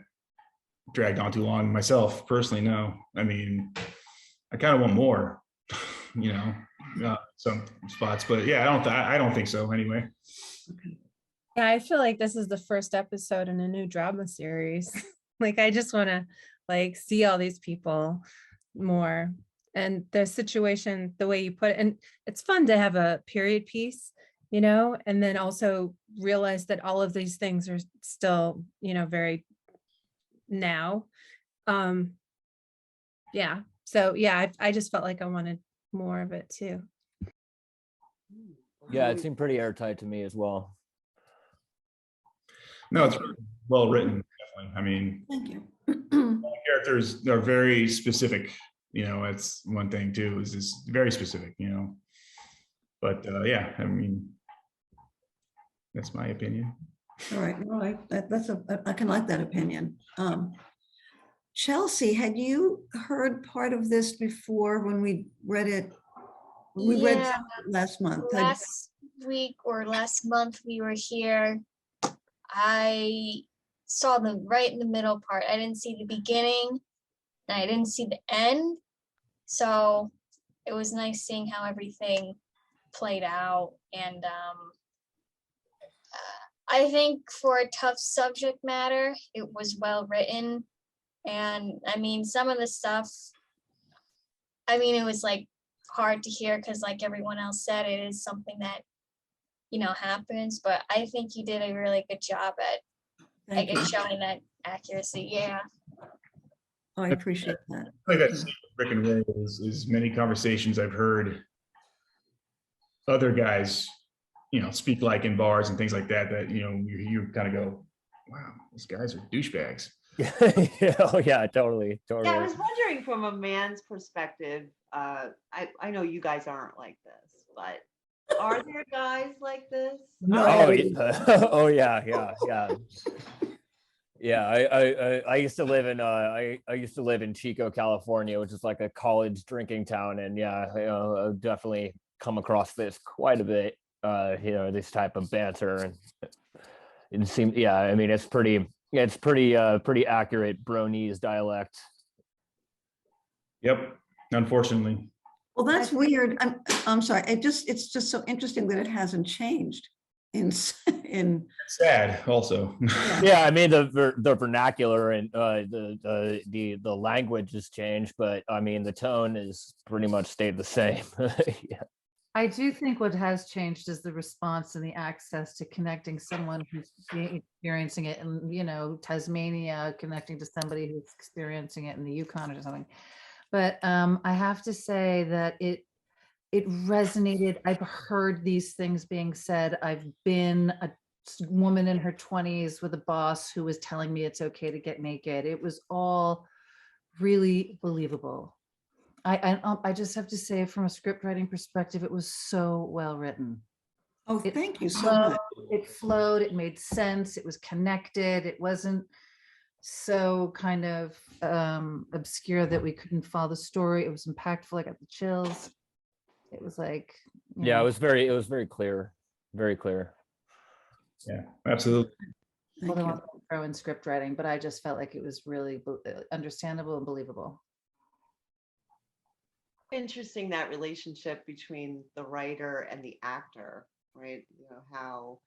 Speaker 4: dragged on too long myself personally. No, I mean, I kind of want more, some spots, but yeah, I don't think so anyway.
Speaker 2: Okay.
Speaker 3: Yeah, I feel like this is the first episode in a new drama series. Like, I just want to see all these people more, and their situation, the way you put it. And it's fun to have a period piece, and then also realize that all of these things are still, very now. Yeah. So yeah, I just felt like I wanted more of it too.
Speaker 7: Yeah, it seemed pretty airtight to me as well.
Speaker 4: No, it's really well written, definitely. I mean,
Speaker 2: Thank you.
Speaker 4: the characters are very specific. It's one thing too, is just very specific, But yeah, I mean, that's my opinion.
Speaker 2: All right, I can like that opinion. Chelsea, had you heard part of this before when we read it? We read
Speaker 8: Yeah,
Speaker 2: it last month.
Speaker 8: last week or last month we were here. I saw the right in the middle part. I didn't see the beginning and I didn't see the end. So it was nice seeing how everything played out. And I think for a tough subject matter, it was well written. And I mean, some of the stuff, it was hard to hear because like everyone else said, it is something that, happens. But I think you did a really good job at showing that accuracy. Yeah.
Speaker 2: I appreciate that.
Speaker 4: Like that Rick and Ray is many conversations I've heard other guys speak like in bars and things like that, you kind of go, wow, these guys are douchebags.
Speaker 7: Oh yeah, totally.
Speaker 1: Yeah, I was wondering from a man's perspective, I know you guys aren't like this, but are there guys like this?
Speaker 7: Oh yeah. Oh yeah. I used to live in I used to live in Chico, California, which is like a college drinking town, and I've definitely come across this quite a bit. This type of banter, and it seems, I mean, it's pretty accurate Bronese dialect.
Speaker 4: Yep, unfortunately.
Speaker 2: Well, that's weird. I'm sorry. It's just so interesting that it hasn't changed in
Speaker 4: Sad also.
Speaker 7: Yeah, I mean the vernacular and the language has changed, but I mean the tone is pretty much stayed the same. Yeah.
Speaker 5: I do think what has changed is the response and the access to connecting someone who's experiencing it in, Tasmania, connecting to somebody who's experiencing it in the Yukon or something. But I have to say that it resonated. I've heard these things being said. I've been a woman in her 20s with a boss who was telling me it's okay to get naked. It was all really believable. I just have to say, from a script writing perspective, it was so well written.
Speaker 2: Oh, thank you so much.
Speaker 5: It flowed, it made sense, it was connected, it wasn't so kind of obscure that we couldn't follow the story. It was impactful. I got the chills. It was like,
Speaker 7: it was very clear. Very clear.
Speaker 4: Yeah, absolutely.
Speaker 2: Thank you.
Speaker 5: throw in script writing, but I just felt like it was really understandable and believable.
Speaker 1: Interesting, that relationship between the writer and the actor, right? How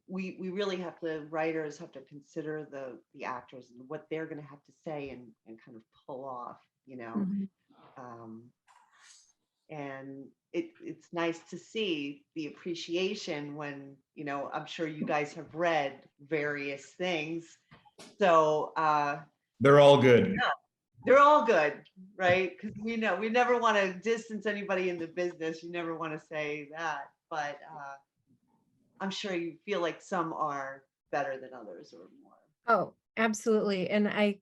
Speaker 1: we really have to, writers have to consider the actors and what they're going to have to say and kind of pull off, and it's nice to see the appreciation when, I'm sure you guys have read various things. So
Speaker 4: they're all good.
Speaker 1: They're all good, right? Because we never want to distance anybody in the business. You never want to say that, but I'm sure you feel like some are better than others or more.
Speaker 6: Oh, absolutely. And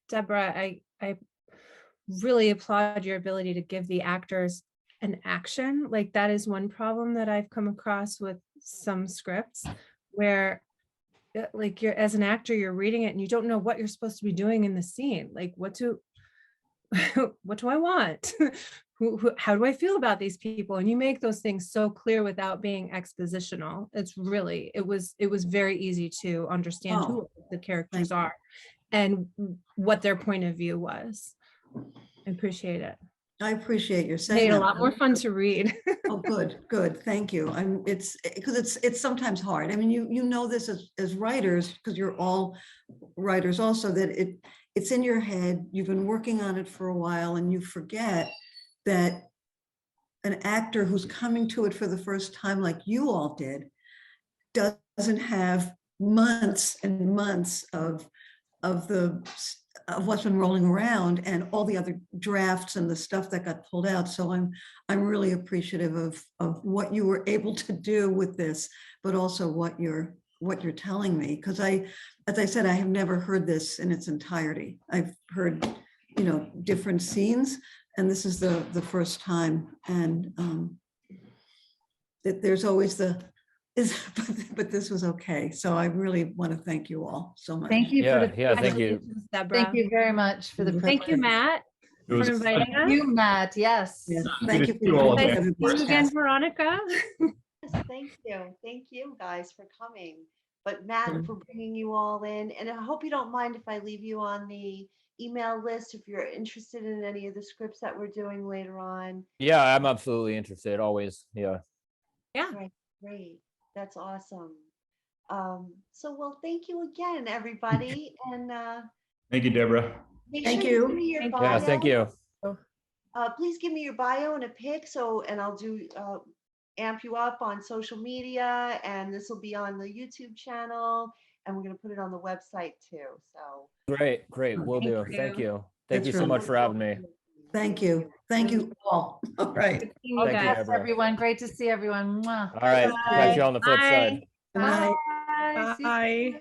Speaker 6: Deborah, I really applaud your ability to give the actors an action. Like, that is one problem that I've come across with some scripts where, like, you're, as an actor, you're reading it and you don't know what you're supposed to be doing in the scene. Like, what do I want? How do I feel about these people? And you make those things so clear without being expositional. It was very easy to understand who the characters are and what their point of view was. I appreciate it.
Speaker 2: I appreciate your saying
Speaker 6: Made
Speaker 2: that.
Speaker 6: a lot more fun to read.
Speaker 2: Oh, good. Thank you. It's because it's sometimes hard. I mean, you know this as writers, because you're all writers also, that it's in your head. You've been working on it for a while and you forget that an actor who's coming to it for the first time, like you all did, doesn't have months and months of what's been rolling around and all the other drafts and the stuff that got pulled out. So I'm really appreciative of what you were able to do with this, but also what you're telling me. Because as I said, I have never heard this in its entirety. I've heard, different scenes, and this is the first time. And there's always but this was okay. So I really want to thank you all so much.
Speaker 5: Thank you.
Speaker 7: Thank you.
Speaker 6: Deborah.
Speaker 5: Thank you very much for the
Speaker 6: Thank you, Matt,
Speaker 4: It
Speaker 6: for
Speaker 4: was
Speaker 6: inviting us.
Speaker 5: Thank you, Matt. Yes.
Speaker 2: Yes, thank you.
Speaker 4: You all
Speaker 6: Nice
Speaker 4: again.
Speaker 6: to see you again, Veronica.
Speaker 1: Yes, thank you guys for coming. But Matt, for bringing you all in, and I hope you don't mind if I leave you on the email list if you're interested in any of the scripts that we're doing later on.
Speaker 7: Yeah, I'm absolutely interested. Always. Yeah.
Speaker 6: Yeah.
Speaker 1: Right, great. That's awesome. Well, thank you again, everybody. And
Speaker 4: Thank you, Deborah.
Speaker 1: make
Speaker 2: Thank
Speaker 1: sure
Speaker 2: you.
Speaker 1: give me your
Speaker 6: Thank you.
Speaker 1: bio.
Speaker 7: Yeah, thank you.
Speaker 1: Please give me your bio and a pic, and I'll do amp you up on social media, and this will be on the YouTube channel, and we're going to put it on the website too. So
Speaker 7: Great. Will do.
Speaker 5: you.
Speaker 7: Thank you. Thank
Speaker 2: That's
Speaker 7: you so
Speaker 2: really
Speaker 7: much for having me.
Speaker 2: Thank you. Thank you all. All right.
Speaker 3: Seeing you
Speaker 7: Thank you,
Speaker 3: guys.
Speaker 5: Yes,
Speaker 7: Deborah.
Speaker 5: everyone. Great to see everyone. Mwah.
Speaker 7: All right. Catch you on the flip side.
Speaker 3: Bye.
Speaker 2: Good night.
Speaker 5: Bye. See you
Speaker 6: Bye.